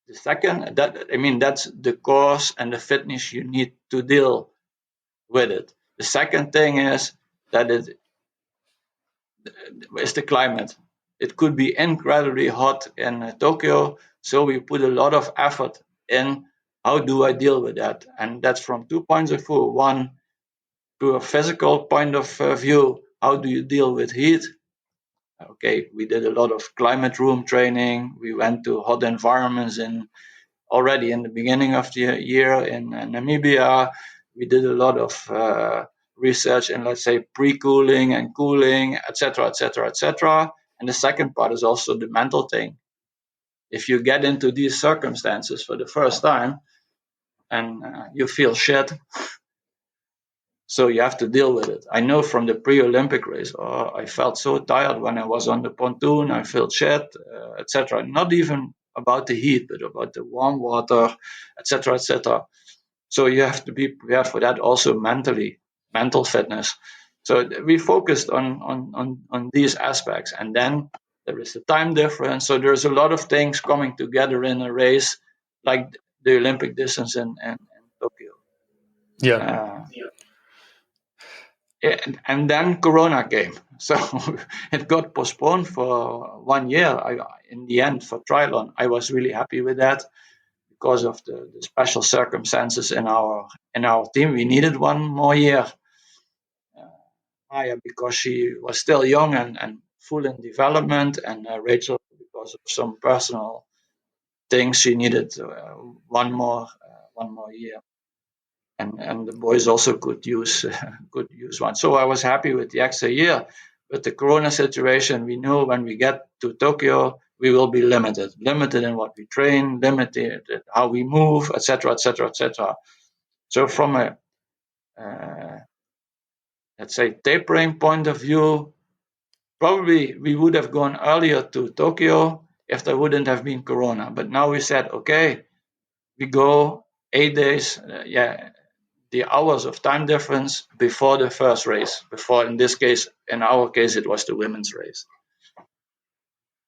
that's the course and the fitness you need to deal with it. The second thing is that it is the climate. It could be incredibly hot in Tokyo, so we put a lot of effort in how do I deal with that, and that's from 2 points of view. One, to a physical point of view, how do you deal with heat? Okay, we did a lot of climate room training. We went to hot environments already in the beginning of the year in Namibia. We did a lot of research in, let's say, pre-cooling and cooling, etc., etc., etc. And the second part is also the mental thing. If you get into these circumstances for the first time and you feel shit, so you have to deal with it. I know from the pre-Olympic race, I felt so tired when I was on the pontoon. I felt shit, etc. Not even about the heat, but about the warm water, etc., etc. So you have to be prepared for that also mentally, mental fitness. So we focused on these aspects, and then there is the time difference. So there's a lot of things coming together in a race, like the Olympic distance in Tokyo. Yeah. And then Corona came, so it got postponed for 1 year. In the end, for triathlon, I was really happy with that because of the special circumstances in our team. We needed 1 more year. Maya, because she was still young and full in development, and Rachel, because of some personal things, she needed 1 more year. And the boys also could use one. So I was happy with the extra year. But the Corona situation, we know when we get to Tokyo, we will be limited in what we train, limited how we move, etc., etc., etc. So from a let's say tapering point of view, probably we would have gone earlier to Tokyo if there wouldn't have been Corona. But now we said, okay, we go 8 days. The hours of time difference before the first race. Before, in our case, it was the women's race.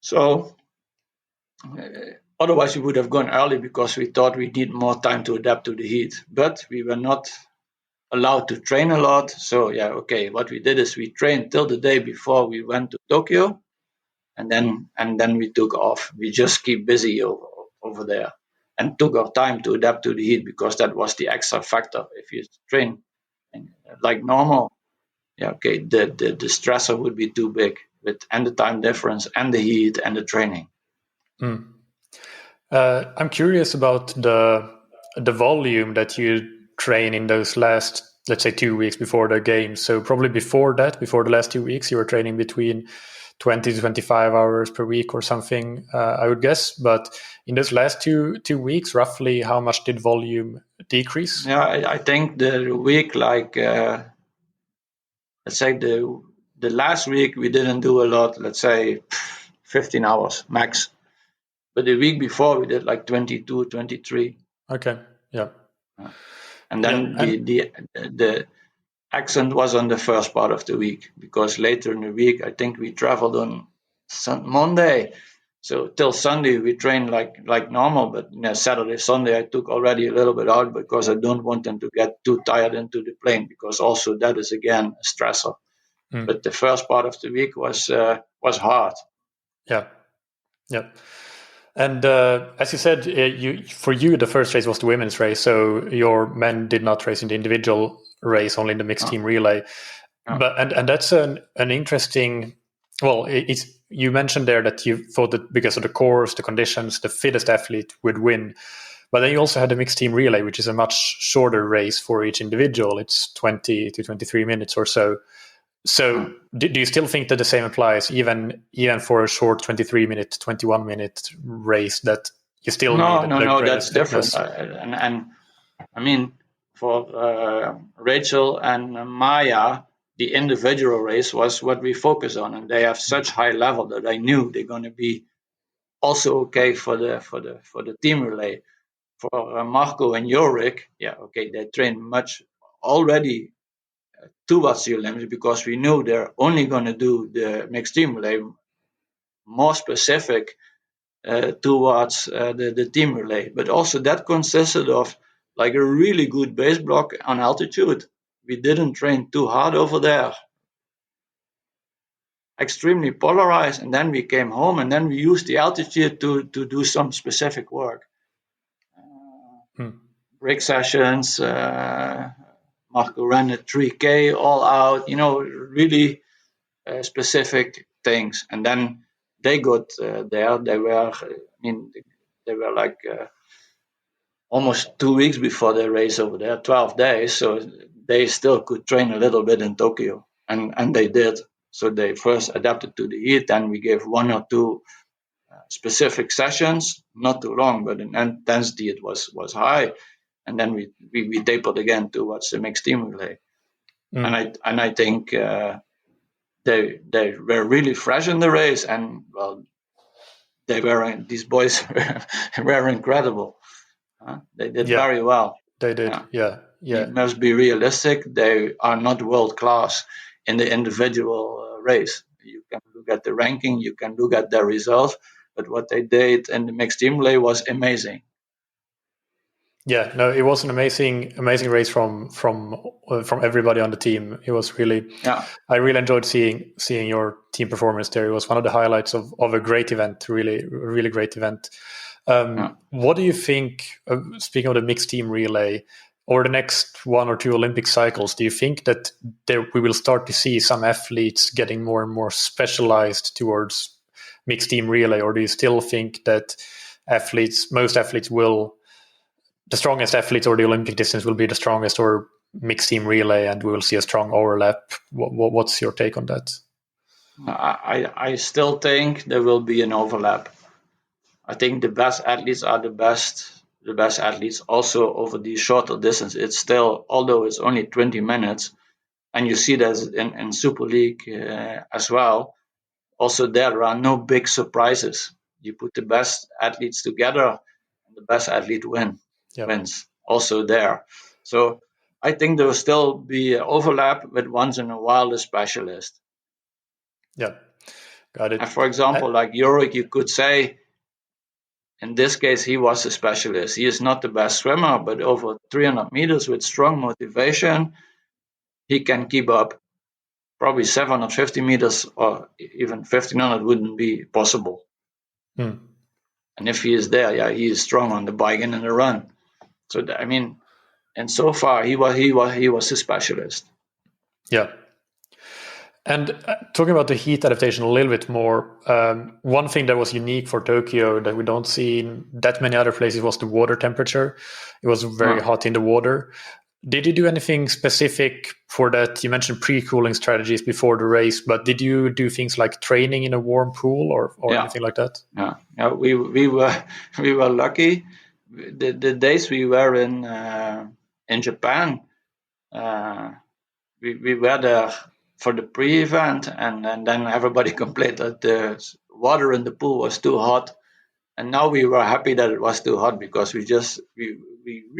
So otherwise, we would have gone early because we thought we need more time to adapt to the heat. But we were not allowed to train a lot. So what we did is we trained till the day before we went to Tokyo, and then we took off. We just keep busy over there and took our time to adapt to the heat because that was the extra factor. If you train like normal, the stressor would be too big and the time difference and the heat and the training. I'm curious about the volume that you train in those last, let's say, 2 weeks before the games. So probably before the last 2 weeks, you were training between 20 to 25 hours per week or something, I would guess. But in those last two weeks, roughly how much did volume decrease? Yeah, I think the week, like let's say the last week we didn't do a lot. Let's say 15 hours max. But the week before we did like 22, 23. Okay, yeah. And then the accent was on the first part of the week, because later in the week, I think we traveled on Monday. So till Sunday, we trained like normal. But Saturday, Sunday, I took already a little bit out because I don't want them to get too tired into the plane, because also that is, again, a stressor. But the first part of the week was hard. Yeah. And as you said, for you, the first race was the women's race. So your men did not race in the individual race, only in the mixed team relay. But and that's an interesting. Well, you mentioned there that you thought that because of the course, the conditions, the fittest athlete would win. But then you also had the mixed team relay, which is a much shorter race for each individual. It's 20 to 23 minutes or so. So do you still think that the same applies even for a short 23-minute, 21-minute race, that you still need? No, that's different. And I mean, for Rachel and Maya, the individual race was what we focus on, and they have such high level that I knew they're going to be also okay for the team relay. For Marco and Jorik, they train much already towards the Olympics, because we knew they're only going to do the mixed team relay more specific towards the team relay. But also that consisted of like a really good base block on altitude. We didn't train too hard over there. Extremely polarized, and then we came home, and then we used the altitude to do some specific work. Break sessions, Marco ran a 3K all out, really specific things. And then they got there. They were like almost 2 weeks before the race over there, 12 days. So they still could train a little bit in Tokyo, and they did. So they first adapted to the heat, and we gave 1 or 2 specific sessions, not too long, but in intensity it was high. And then we tapered again towards the mixed team relay. And I think they were really fresh in the race, and well, these boys were incredible. They did very well. They did, yeah. You must be realistic. They are not world class in the individual race. You can look at the ranking, you can look at their results, but what they did in the mixed team relay was amazing. Yeah, no, it was an amazing race from everybody on the team. It was really, I really enjoyed seeing your team performance there. It was one of the highlights of a great event, really great event. What do you think, speaking of the mixed team relay, over the next 1 or 2 Olympic cycles, do you think that we will start to see some athletes getting more and more specialized towards mixed team relay, or do you still think that most athletes will, the strongest athletes or the Olympic distance will be the strongest or mixed team relay, and we will see a strong overlap? What's your take on that? I still think there will be an overlap. I think the best athletes are the best athletes also over these shorter distance. It's still, although it's only 20 minutes, and you see that in Super League as well. Also, there are no big surprises. You put the best athletes together, and the best athlete wins. Also there. So I think there will still be overlap, but once in a while a specialist. Yeah, got it. And for example, like Jorik, you could say, in this case, he was a specialist. He is not the best swimmer, but over 300 meters with strong motivation, he can keep up. Probably 750 meters or even 1500 wouldn't be possible. And if he is there, he is strong on the bike and in the run. So and so far he was a specialist. Yeah. And talking about the heat adaptation a little bit more, one thing that was unique for Tokyo that we don't see in that many other places was the water temperature. It was very hot in the water. Did you do anything specific for that? You mentioned pre-cooling strategies before the race, but did you do things like training in a warm pool or anything like that? Yeah, we were lucky. The days we were in Japan, we were there for the pre-event, and then everybody complained that the water in the pool was too hot. And now we were happy that it was too hot, because we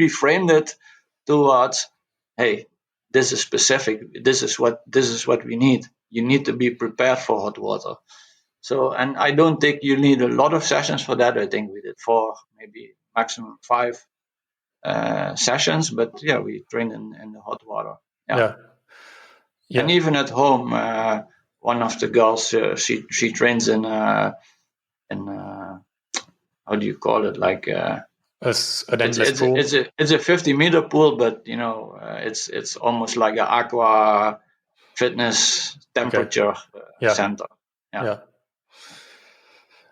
reframed it towards, hey, this is specific. This is what we need. You need to be prepared for hot water. So, and I don't think you need a lot of sessions for that. I think we did 4, maybe maximum 5 sessions. But we trained in the hot water. Yeah. And even at home, one of the girls, she trains in how do you call it? Like it's an endless pool. It's a 50-meter pool, but it's almost like an aqua fitness temperature center.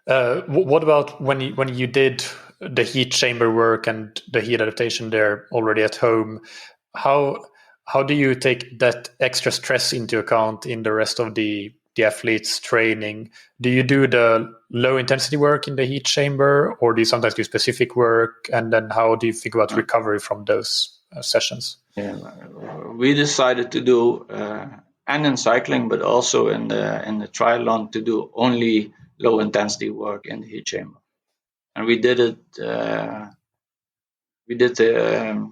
What about when you did the heat chamber work and the heat adaptation there already at home? How do you take that extra stress into account in the rest of the athletes' training? Do you do the low intensity work in the heat chamber, or do you sometimes do specific work? And then how do you think about recovery from those sessions? We decided to do and in cycling, but also in the triathlon, to do only low intensity work in the heat chamber. And we did it. We did the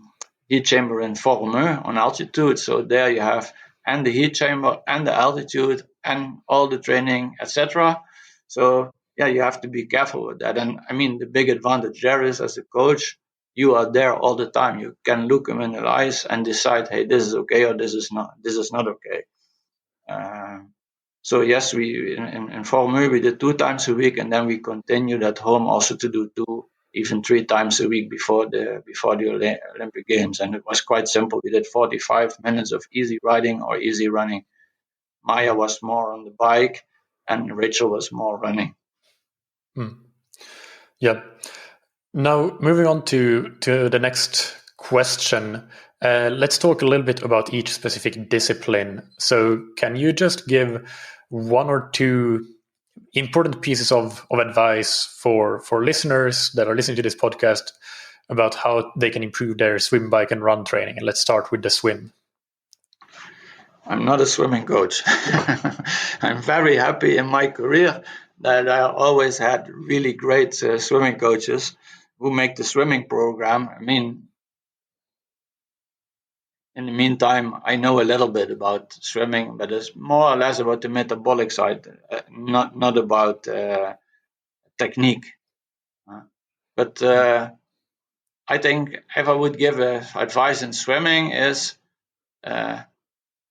heat chamber in Formeux on altitude. So there you have and the heat chamber and the altitude and all the training, etc. So yeah, you have to be careful with that. And I mean, the big advantage there is, as a coach, you are there all the time. You can look them in the eyes and decide, hey, this is okay or this is not. This is not okay. So yes, we in Formeux we did 2 times a week, and then we continued at home also to do 2, even 3 times a week before the Olympic Games. And it was quite simple. We did 45 minutes of easy riding or easy running. Maya was more on the bike, and Rachel was more running. Yeah. Now, moving on to the next question, let's talk a little bit about each specific discipline. So can you just give 1 or 2 important pieces of advice for listeners that are listening to this podcast about how they can improve their swim, bike, and run training? And let's start with the swim. I'm not a swimming coach. I'm very happy in my career that I always had really great swimming coaches who make the swimming program. I mean, in the meantime, I know a little bit about swimming, but it's more or less about the metabolic side, not about technique. But I think if I would give advice in swimming is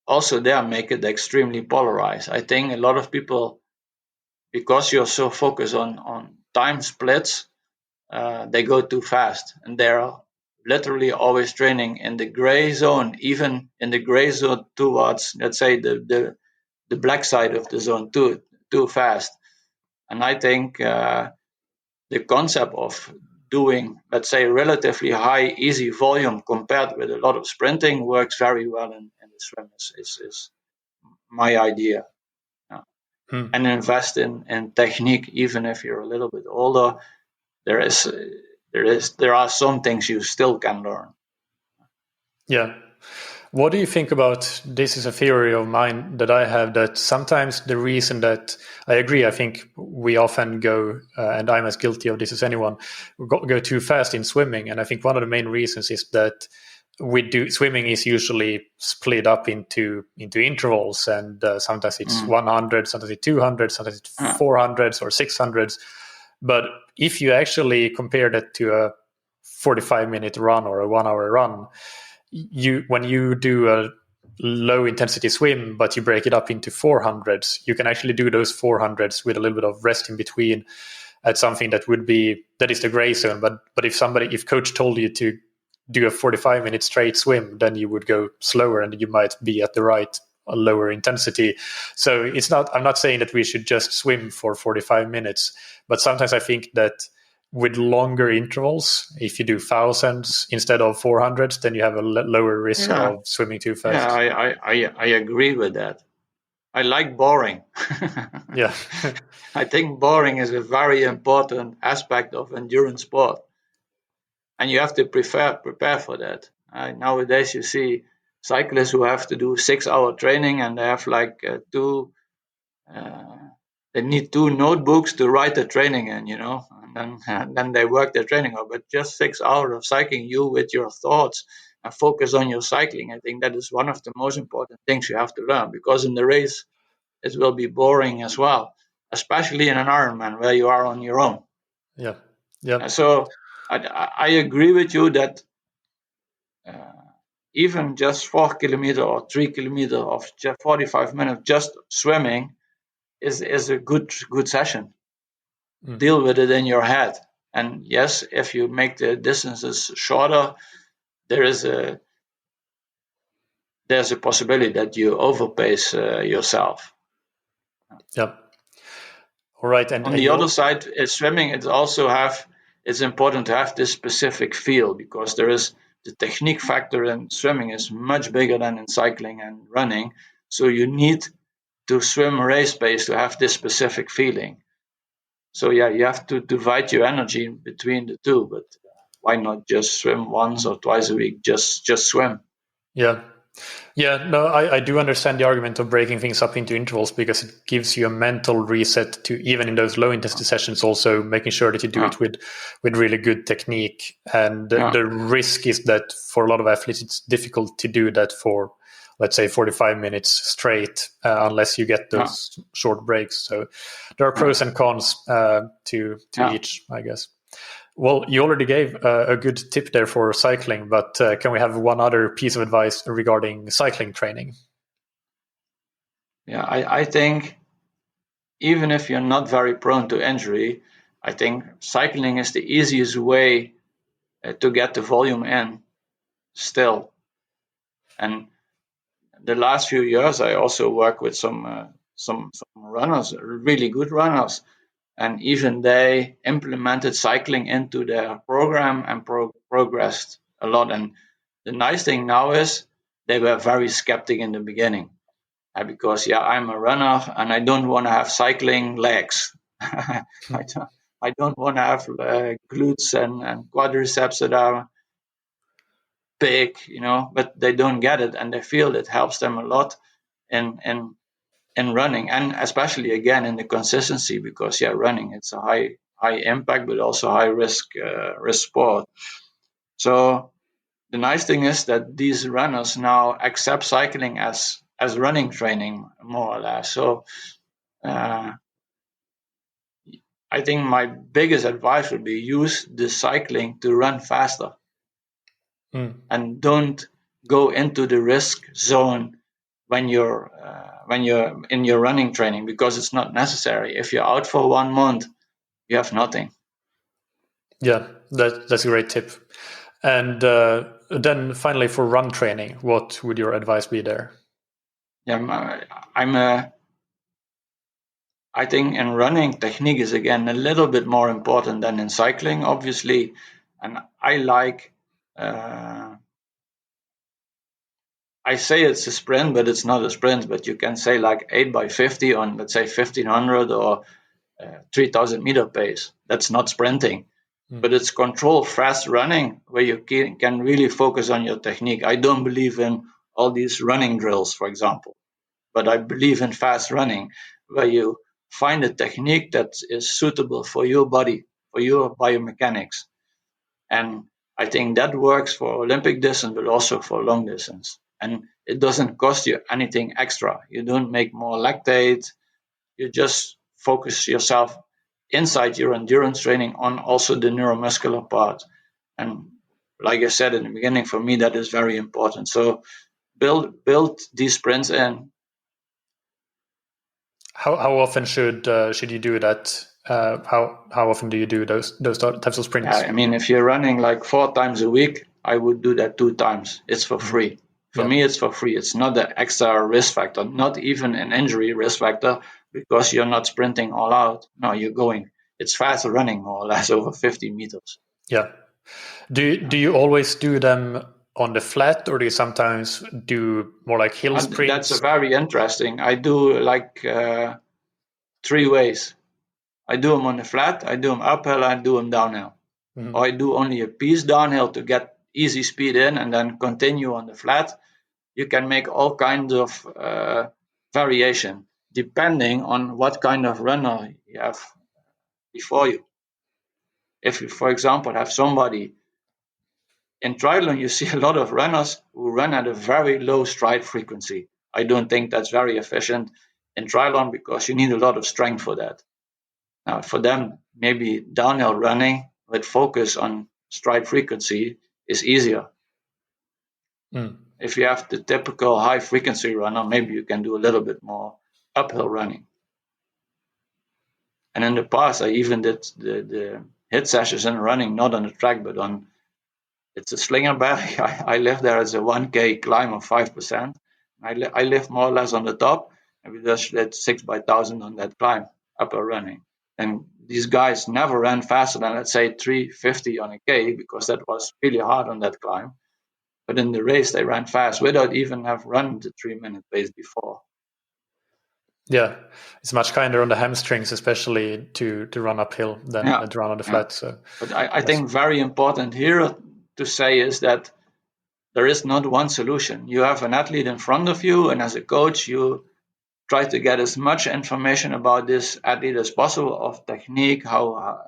also there make it extremely polarized. I think a lot of people, because you're so focused on time splits, they go too fast, and they're literally always training in the gray zone, even in the gray zone towards, let's say, the black side of the zone too fast. And I think the concept of doing, let's say, relatively high easy volume compared with a lot of sprinting works very well in the swim is my idea. And invest in technique, even if you're a little bit older. There are some things you still can learn. Yeah. What do you think about, this is a theory of mine that I have, that sometimes the reason that, I agree, I think we often go, and I'm as guilty of this as anyone, go too fast in swimming. And I think one of the main reasons is that swimming is usually split up into intervals, and sometimes it's 100, sometimes it's 200, sometimes it's 400s or 600s. But if you actually compare that to a 45-minute run or a 1-hour run, when you do a low intensity swim, but you break it up into 400s, you can actually do those 400s with a little bit of rest in between at something that is the gray zone. But if coach told you to do a 45-minute straight swim, then you would go slower and you might be at the right lower intensity. So I'm not saying that we should just swim for 45 minutes, but sometimes I think that with longer intervals, if you do thousands instead of 400s, then you have a lower risk of swimming too fast. Yeah, I agree with that. I like boring. Yeah. I think boring is a very important aspect of endurance sport, and you have to prepare for that. Nowadays, you see cyclists who have to do 6-hour training, and they have they need 2 notebooks to write the training in, and then they work their training out. But just 6 hours of cycling, you with your thoughts and focus on your cycling, I think that is one of the most important things you have to learn, because in the race, it will be boring as well, especially in an Ironman where you are on your own. Yeah. Yeah. So I agree with you that even just 4 kilometers or 3 kilometers of just 45 minutes just swimming is a good session. Deal with it in your head. And yes, if you make the distances shorter, there's a possibility that you overpace yourself. Yeah. All right. And on the other side, swimming, it's important to have this specific feel, because there is the technique factor in swimming is much bigger than in cycling and running. So you need to swim race pace to have this specific feeling. So yeah, you have to divide your energy between the two, but why not just swim once or twice a week? Just swim. Yeah. Yeah, no, I do understand the argument of breaking things up into intervals because it gives you a mental reset to, even in those low intensity sessions, also making sure that you do it with really good technique. And the risk is that for a lot of athletes, it's difficult to do that for, let's say, 45 minutes straight, unless you get those short breaks. So there are pros and cons to each, I guess. Well, you already gave a good tip there for cycling, but can we have one other piece of advice regarding cycling training? Yeah, I think even if you're not very prone to injury, I think cycling is the easiest way to get the volume in still. And the last few years, I also work with some runners, really good runners, and even they implemented cycling into their program and progressed a lot. And the nice thing now is they were very skeptic in the beginning because I'm a runner and I don't want to have cycling legs. I don't want to have glutes and quadriceps that are big, but they don't get it and they feel it helps them a lot in running, and especially again in the consistency, because running, it's a high impact but also high risk sport. So the nice thing is that these runners now accept cycling as running training, more or less. So I think my biggest advice would be use the cycling to run faster, and don't go into the risk zone when you're in your running training, because it's not necessary. If you're out for 1 month, you have nothing. Yeah, that's a great tip. And then finally, for run training, what would your advice be there? Yeah, I think in running, technique is again a little bit more important than in cycling, obviously. And I like, I say it's a sprint, but it's not a sprint. But you can say like 8x50 on, let's say, 1500 or 3000 meter pace. That's not sprinting, but it's controlled fast running where you can really focus on your technique. I don't believe in all these running drills, for example, but I believe in fast running where you find a technique that is suitable for your body, for your biomechanics. And I think that works for Olympic distance, but also for long distance. And it doesn't cost you anything extra. You don't make more lactate. You just focus yourself inside your endurance training on also the neuromuscular part. And like I said in the beginning, for me, that is very important. So build these sprints in. How often should you do that? How often do you do those types of sprints? I mean, if you're running like 4 times a week, I would do that 2 times. It's for free. For me, it's for free. It's not an extra risk factor, not even an injury risk factor, because you're not sprinting all out. No, you're going. It's fast running, more or less, over 50 meters. Yeah. Do you always do them on the flat, or do you sometimes do more like hill sprints? That's very interesting. I do like 3 ways. I do them on the flat, I do them uphill, I do them downhill. Or I do only a piece downhill to get easy speed in and then continue on the flat. You can make all kinds of variation depending on what kind of runner you have before you. If you, for example, have somebody in triathlon, you see a lot of runners who run at a very low stride frequency. I don't think that's very efficient in triathlon because you need a lot of strength for that. Now, for them, maybe downhill running with focus on stride frequency is easier. If you have the typical high frequency runner, maybe you can do a little bit more uphill running. And in the past, I even did the hit sessions in running, not on the track, but on, it's a Slingerberg. I live there as a 1K climb of 5%. I live more or less on the top, and we just did 6 by 1,000 on that climb, uphill running. And these guys never ran faster than, let's say, 350 on a K, because that was really hard on that climb. But in the race, they ran fast without even have run the 3-minute pace before. Yeah, it's much kinder on the hamstrings, especially to run uphill than to run on the flat. So, but I think very important here to say is that there is not one solution. You have an athlete in front of you, and as a coach, you try to get as much information about this athlete as possible, of technique, how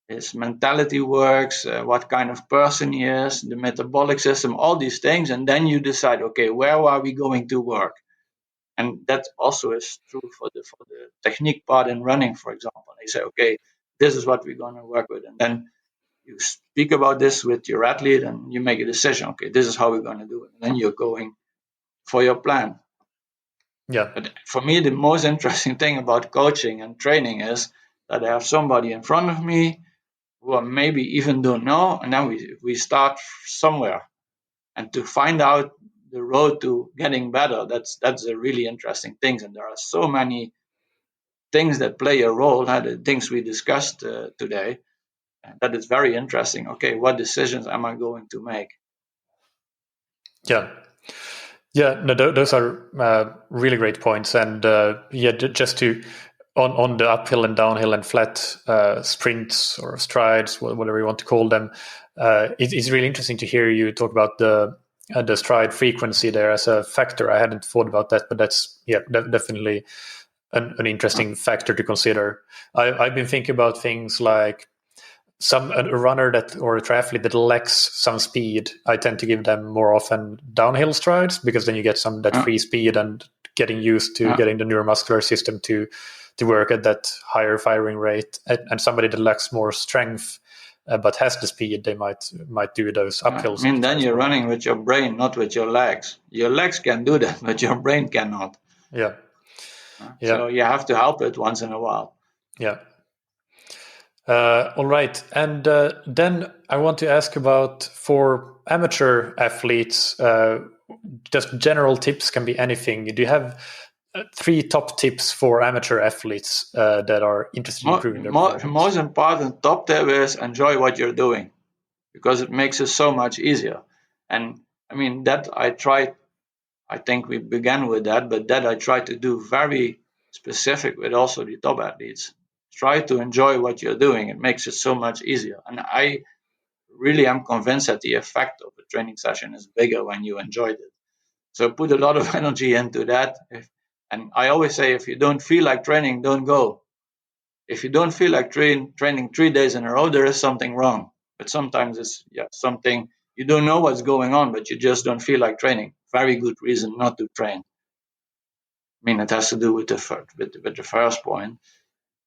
his mentality works, what kind of person he is, the metabolic system, all these things, and then you decide, okay, where are we going to work? And that also is true for the technique part in running, for example. They say, okay, this is what we're going to work with, and then you speak about this with your athlete, and you make a decision. Okay, this is how we're going to do it, and then you're going for your plan. Yeah. But for me, the most interesting thing about coaching and training is that I have somebody in front of me who I maybe even don't know, and then we start somewhere, and to find out the road to getting better, that's a really interesting thing. And there are so many things that play a role, the things we discussed today, that is very interesting. Okay, what decisions am I going to make? Yeah. Yeah, no, those are really great points. And just to on the uphill and downhill and flat sprints or strides, whatever you want to call them, it's really interesting to hear you talk about the stride frequency there as a factor. I hadn't thought about that, but that's definitely an interesting factor to consider. I've been thinking about things like a runner or a triathlete that lacks some speed. I tend to give them more often downhill strides, because then you get that free speed and getting used to getting the neuromuscular system to work at that higher firing rate. And somebody that lacks more strength but has the speed, they might do those uphill. I mean, then you're running with your brain, not with your legs. Your legs can do that, but your brain cannot. Yeah. So you have to help it once in a while. Yeah. All right. And then I want to ask about, for amateur athletes, just general tips, can be anything. Do you have 3 top tips for amateur athletes that are interested in improving their performance? Most important top tip is enjoy what you're doing, because it makes it so much easier. And I mean, that I think we began with that, but that I try to do very specific with also the top athletes. Try to enjoy what you're doing. It makes it so much easier. And I really am convinced that the effect of a training session is bigger when you enjoyed it. So put a lot of energy into that. And I always say, if you don't feel like training, don't go. If you don't feel like training 3 days in a row, there is something wrong. But sometimes it's something you don't know what's going on, but you just don't feel like training. Very good reason not to train. I mean, it has to do with the first point.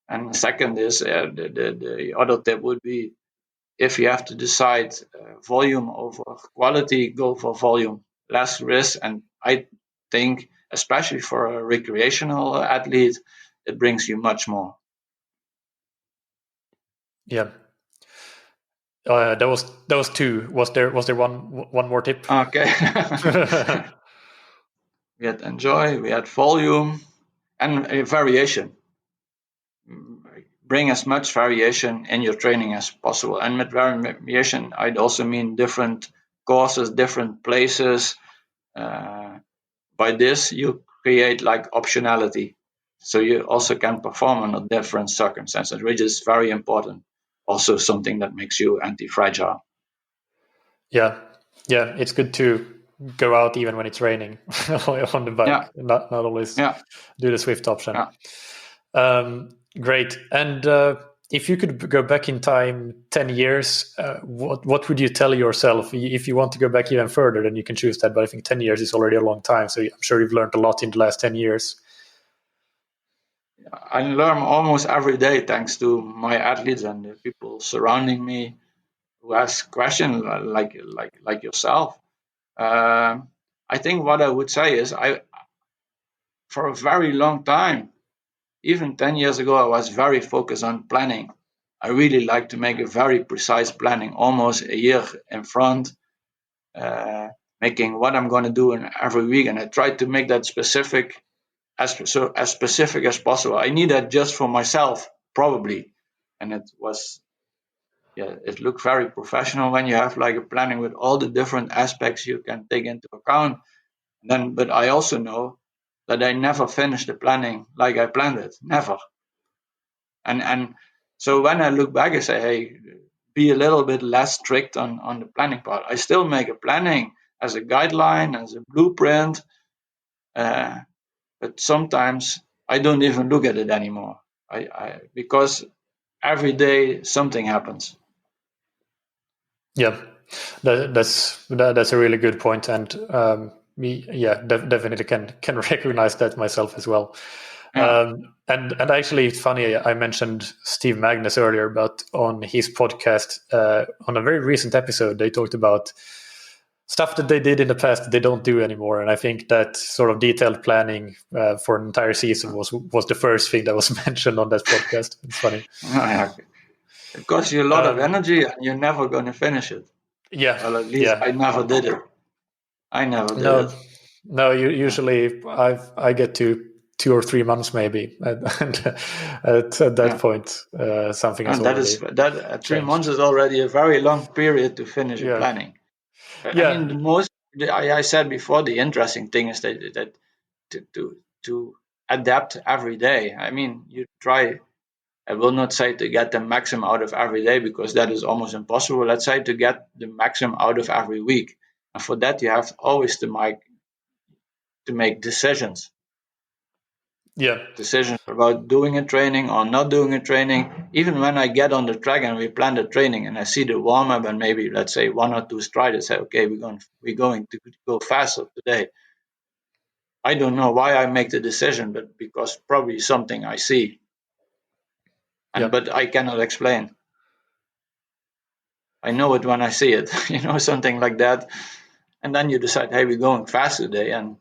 And the second is, the other tip would be, if you have to decide volume over quality, go for volume, less risk. And I think, especially for a recreational athlete, it brings you much more. Yeah. That was 2. Was there one more tip? Okay. We had enjoy, we had volume, and variation. Bring as much variation in your training as possible. And with variation, I'd also mean different courses, different places. By this, you create like optionality. So you also can perform under different circumstances, which is very important. Also something that makes you anti-fragile. Yeah. It's good to go out even when it's raining on the bike. Not always do the Swift option. Great. And if you could go back in time 10 years, what would you tell yourself? If you want to go back even further, then you can choose that. But I think 10 years is already a long time. So I'm sure you've learned a lot in the last 10 years. I learn almost every day thanks to my athletes and the people surrounding me who ask questions like yourself. I think what I would say is, for a very long time, even 10 years ago, I was very focused on planning. I really like to make a very precise planning, almost a year in front, making what I'm going to do in every week. And I tried to make that specific, as specific as possible. I need that just for myself, probably. And it looked very professional when you have like a planning with all the different aspects you can take into account. But I also know that I never finished the planning like I planned it, never. And so when I look back, I say, hey, be a little bit less strict on the planning part. I still make a planning as a guideline, as a blueprint, but sometimes I don't even look at it anymore. Because every day something happens. Yeah, that's a really good point, and definitely can recognize that myself as well. Yeah. And actually, it's funny. I mentioned Steve Magnus earlier, but on his podcast, on a very recent episode, they talked about stuff that they did in the past they don't do anymore. And I think that sort of detailed planning for an entire season was the first thing that was mentioned on that podcast. It's funny. It costs you a lot of energy, and you're never going to finish it. Yeah, Well, at least yeah. I never did it. No. Usually, I get to 2 or 3 months maybe, and at that point, something has And already 3 changed. months is already a very long period to finish a Yeah, planning. I yeah, mean, I said before, the interesting thing is that to adapt every day. I mean, you try. I will not say to get the maximum out of every day, because that is almost impossible. Let's say to get the maximum out of every week, and for that you have always to make decisions. yeah, Decisions about doing a training or not doing a training. Even when I get on the track and we plan the training and I see the warm up and maybe, let's say, 1 or 2 strides, I say, okay, we're going to go faster today. I don't know why I make the decision, but because probably something I see, yeah, but I cannot explain. I know it when I see it, something like that. And then you decide, hey, we're going fast today, and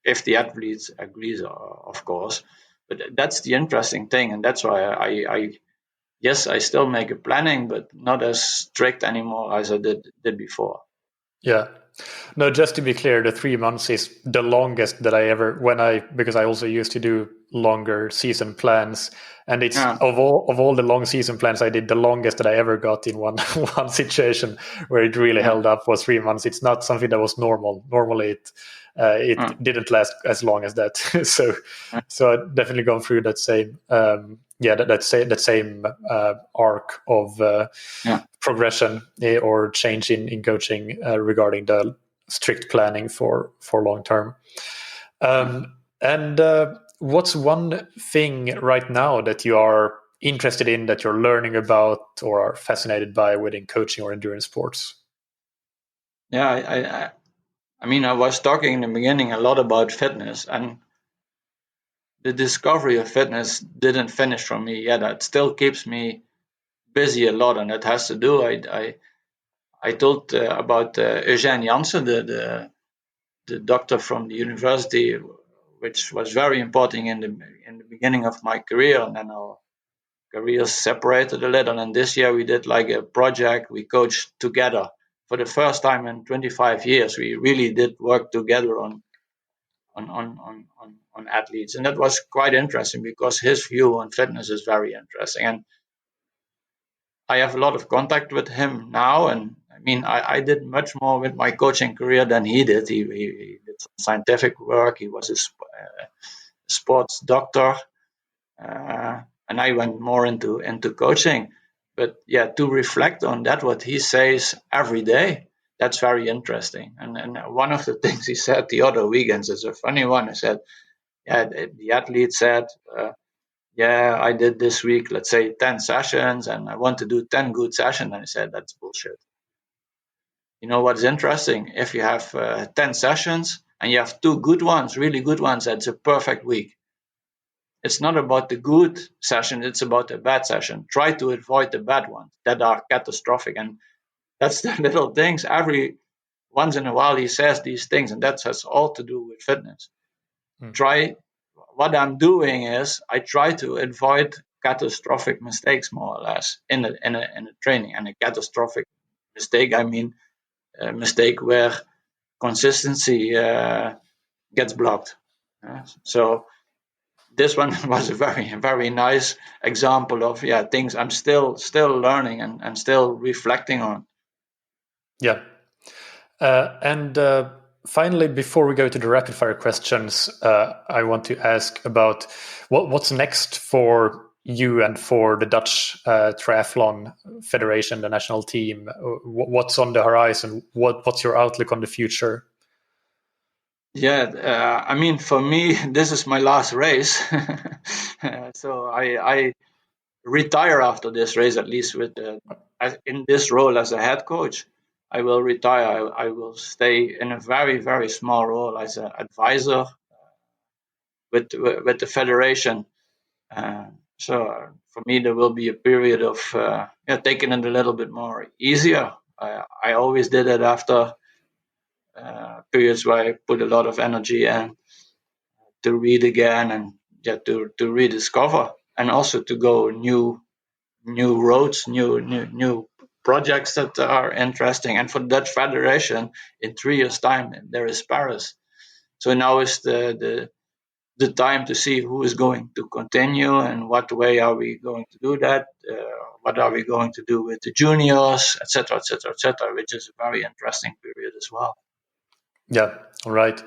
if the athlete agrees, of course. But that's the interesting thing, and that's why I still make a planning, but not as strict anymore as I did before. yeah. No, just to be clear, the 3 months is the longest that I ever because I also used to do longer season plans, and it's of all the long season plans I did, the longest that I ever got in one situation where it really held up was 3 months. It's not something that was normal. Normally, it didn't last as long as that. so I've definitely gone through that same that same arc of progression or change in coaching regarding the strict planning for long term. And what's one thing right now that you are interested in, that you're learning about or are fascinated by within coaching or endurance sports? Yeah, I mean, I was talking in the beginning a lot about fitness, and the discovery of fitness didn't finish for me yet. It still keeps me busy a lot, and it has to do. I told about Eugène Janssen, the doctor from the university, which was very important in the beginning of my career, and then our careers separated a little. And this year we did like a project. We coached together for the first time in 25 years. We really did work together on athletes, and that was quite interesting because his view on fitness is very interesting. And I have a lot of contact with him now, and I mean, I did much more with my coaching career than he did. He did some scientific work. He was a sports doctor, and I went more into coaching. But yeah, to reflect on that, what he says every day, that's very interesting. And one of the things he said the other weekends is a funny one. He said, yeah, the athlete said, yeah, I did this week, let's say 10 sessions, and I want to do 10 good sessions. And I said, that's bullshit. You know what's interesting? If you have 10 sessions and you have 2 good ones, really good ones, that's a perfect week. It's not about the good session, it's about the bad session. Try to avoid the bad ones that are catastrophic. And that's the little things. Every once in a while he says these things, and that has all to do with fitness. What I'm doing is I try to avoid catastrophic mistakes, more or less, in a training. And a catastrophic mistake, I mean a mistake where consistency gets blocked. So this one was a very nice example of things I'm still learning and still reflecting on. Yeah, and finally, before we go to the rapid fire questions, I want to ask about what's next for you and for the Dutch Triathlon Federation, the national team? What's on the horizon? What's your outlook on the future? Yeah, I mean, for me, this is my last race. So I retire after this race, at least with in this role as a head coach. I will retire. I will stay in a very, very small role as an advisor with the federation. So for me, there will be a period of taking it a little bit more easier. I always did it after periods where I put a lot of energy in to read again and to rediscover, and also to go new roads, new projects that are interesting. And for the Dutch Federation, in 3 years' time, there is Paris. So now is the time to see who is going to continue and what way are we going to do that. What are we going to do with the juniors, etc., etc., etc., which is a very interesting period as well. Yeah, all right.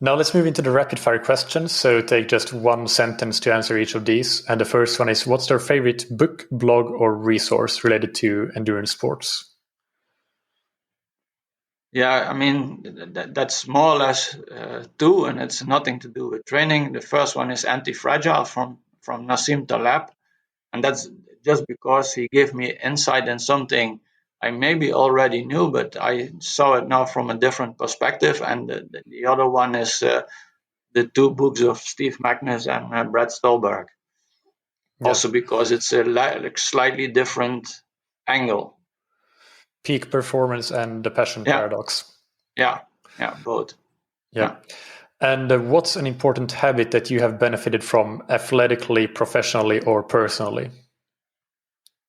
Now let's move into the rapid fire questions. So take just one sentence to answer each of these. And the first one is, what's their favorite book, blog, or resource related to endurance sports? Yeah, I mean, that's more or less two, and it's nothing to do with training. The first one is Anti-Fragile from Nassim Taleb. And that's just because he gave me insight in something I maybe already knew, but I saw it now from a different perspective. And the other one is the two books of Steve Magnus and Brad Stolberg. Yeah. Also because it's a slightly different angle. Peak performance and the passion paradox. Yeah, both. Yeah. And what's an important habit that you have benefited from athletically, professionally, or personally?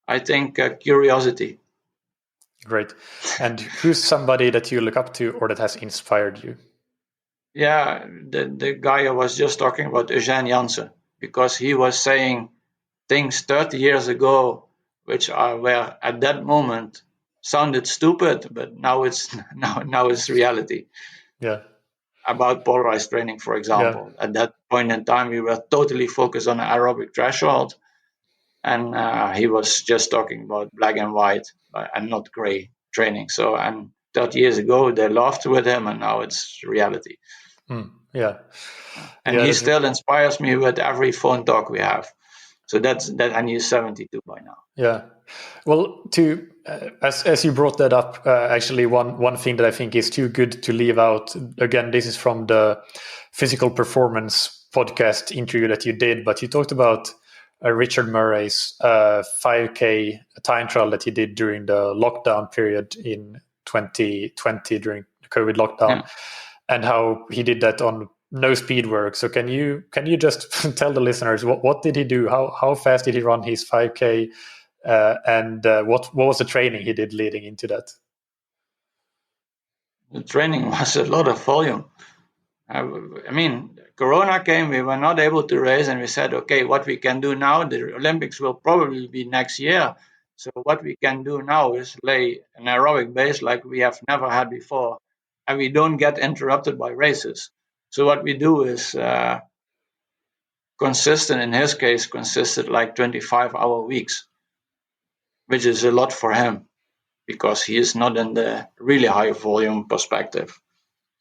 I think curiosity. Great. And who's somebody that you look up to or that has inspired you? Yeah, the guy I was just talking about, Eugene Janssen, because he was saying things 30 years ago which were at that moment sounded stupid, but now it's reality. Yeah. About polarized training, for example. Yeah. At that point in time, we were totally focused on aerobic threshold, and he was just talking about black and white and not gray training. So, and 30 years ago, they laughed with him, and now it's reality. Yeah. And he still inspires me with every phone talk we have. So that's that, and he's 72 by now. Yeah. Well, as you brought that up, actually, one thing that I think is too good to leave out. Again, this is from the Physical Performance podcast interview that you did, but you talked about Richard Murray's 5K time trial that he did during the lockdown period in 2020 during the COVID lockdown, and how he did that on no speed work. So can you just tell the listeners what did he do? How fast did he run his 5K? And what was the training he did leading into that? The training was a lot of volume. I mean, Corona came, we were not able to race, and we said, okay, what we can do now, the Olympics will probably be next year. So what we can do now is lay an aerobic base like we have never had before, and we don't get interrupted by races. So what we do is consistent, in his case, consisted like 25-hour weeks, which is a lot for him because he is not in the really high volume perspective,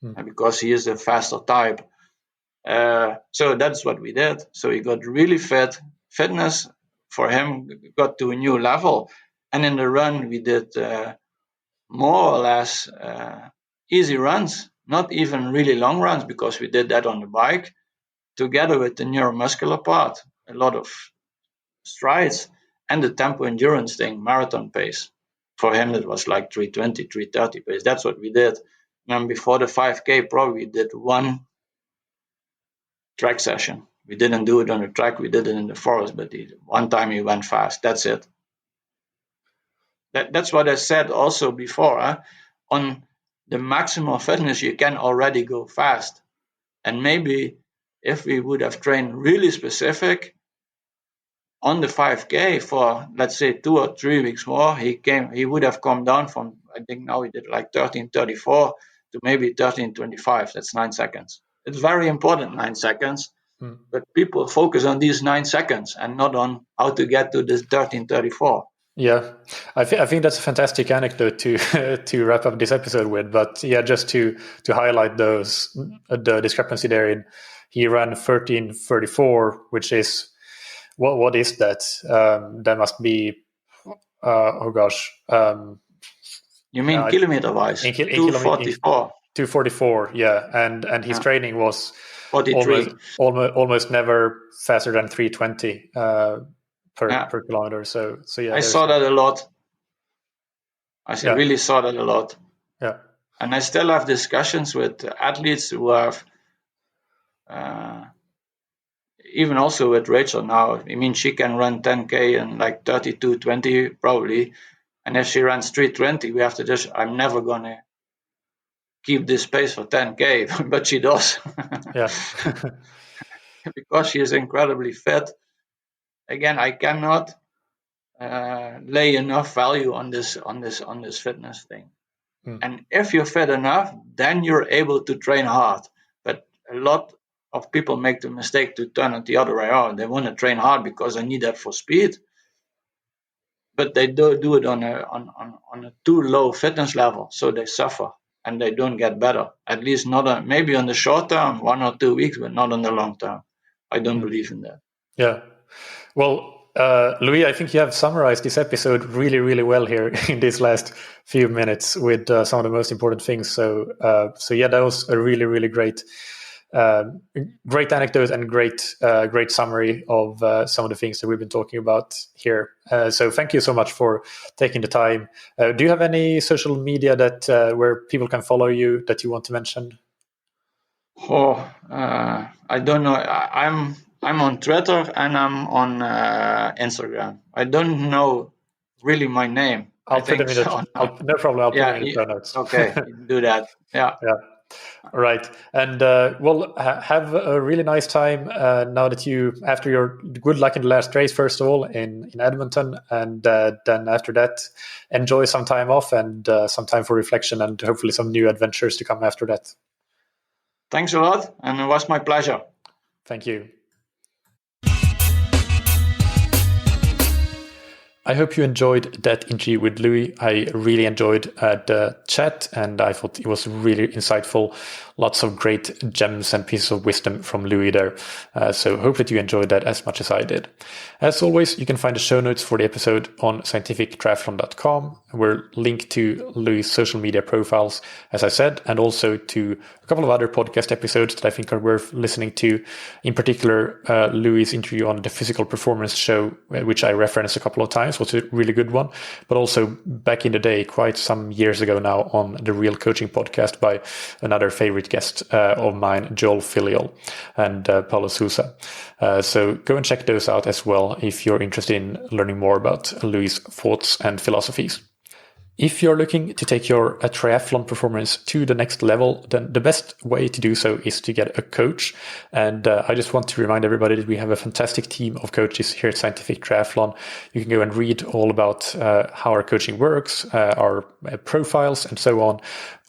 and because he is the faster type. So that's what we did. So he got really fit. Fitness for him got to a new level. And in the run, we did more or less easy runs, not even really long runs, because we did that on the bike together with the neuromuscular part, a lot of strides, and the tempo endurance thing, marathon pace. For him, it was like 320, 330 pace. That's what we did. And before the 5K, probably did one track session. We didn't do it on the track, we did it in the forest, but one time he went fast. That's it. That's what I said also before. On the maximum fitness, you can already go fast. And maybe if we would have trained really specific on the 5K for, let's say, 2 or 3 weeks more, he would have come down from, I think now he did like 13:34 to maybe 13:25. That's 9 seconds. It's very important, 9 seconds. But people focus on these 9 seconds and not on how to get to this 13:34. Yeah, I think that's a fantastic anecdote to to wrap up this episode with. But yeah, just to highlight the discrepancy there. He ran 13:34, which is what is that? That must be you mean kilometer wise? 2:44. 2:44, yeah, and his training was 43. almost never faster than 3:20 per kilometer. So yeah, I saw that a lot. Really saw that a lot. Yeah, and I still have discussions with athletes who have, even also with Rachel now. I mean, she can run 10K in like 32:20 probably, and if she runs 3:20, we have to just. I'm never gonna keep this pace for 10K, but she does. Yeah. Because she is incredibly fit. Again, I cannot lay enough value on this fitness thing. And if you're fit enough, then you're able to train hard. But a lot of people make the mistake to turn it the other way around. They want to train hard because they need that for speed, but they do it on a too low fitness level, so they suffer and they don't get better. At least not maybe on the short term, 1 or 2 weeks, but not on the long term. I don't believe in that. Yeah. Well, Louis, I think you have summarized this episode really, really well here in these last few minutes with some of the most important things. So yeah, that was a really, really great anecdote and great summary of some of the things that we've been talking about here. So thank you so much for taking the time. Do you have any social media that where people can follow you that you want to mention? I don't know. I'm on Twitter and I'm on Instagram. I don't know really my name. No problem. I'll put it in the show notes. Okay, do that. Yeah. All right. And have a really nice time now that after your good luck in the last race, first of all, in Edmonton. And then after that, enjoy some time off and some time for reflection and hopefully some new adventures to come after that. Thanks a lot. And it was my pleasure. Thank you. I hope you enjoyed that interview with Louis. I really enjoyed the chat and I thought it was really insightful. Lots of great gems and pieces of wisdom from Louis there. So hope that you enjoyed that as much as I did. As always, you can find the show notes for the episode on scientifictriathlon.com. We're linked to Louis' social media profiles, as I said, and also to a couple of other podcast episodes that I think are worth listening to. In particular, Louis' interview on the Physical Performance Show, which I referenced a couple of times, was a really good one. But also back in the day, quite some years ago now, on the Real Coaching podcast by another favorite guest of mine, Joel Filial and Paulo Sousa. So go and check those out as well if you're interested in learning more about Louis' thoughts and philosophies. If you're looking to take your triathlon performance to the next level, then the best way to do so is to get a coach. And I just want to remind everybody that we have a fantastic team of coaches here at Scientific Triathlon. You can go and read all about how our coaching works, our profiles, and so on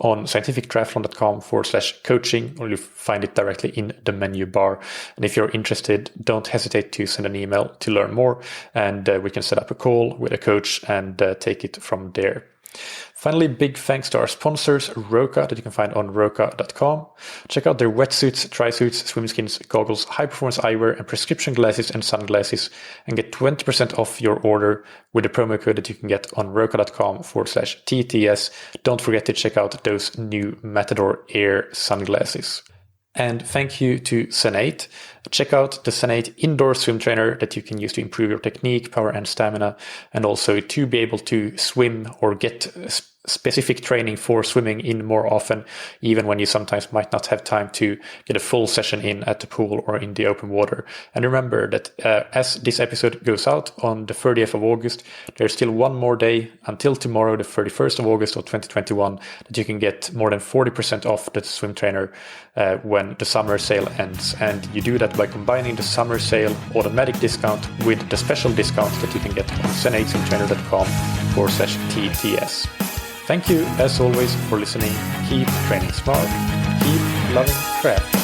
scientifictriathlon.com/coaching, or you'll find it directly in the menu bar. And if you're interested, don't hesitate to send an email to learn more, and we can set up a call with a coach and take it from there. Finally, big thanks to our sponsors, Roka, that you can find on roka.com. Check out their wetsuits, tri-suits, swim skins, goggles, high-performance eyewear, and prescription glasses and sunglasses, and get 20% off your order with the promo code that you can get on roka.com/TTS. Don't forget to check out those new Matador Air sunglasses. And thank you to Senate. Check out the Senate indoor swim trainer that you can use to improve your technique, power, and stamina, and also to be able to swim or get specific training for swimming in more often, even when you sometimes might not have time to get a full session in at the pool or in the open water. And remember that as this episode goes out on the 30th of August, there's still one more day until tomorrow, the 31st of August of 2021, that you can get more than 40% off the swim trainer when the summer sale ends. And you do that by combining the summer sale automatic discount with the special discount that you can get on senateswimtrainer.com/TTS. Thank you, as always, for listening. Keep training smart. Keep loving triathlon.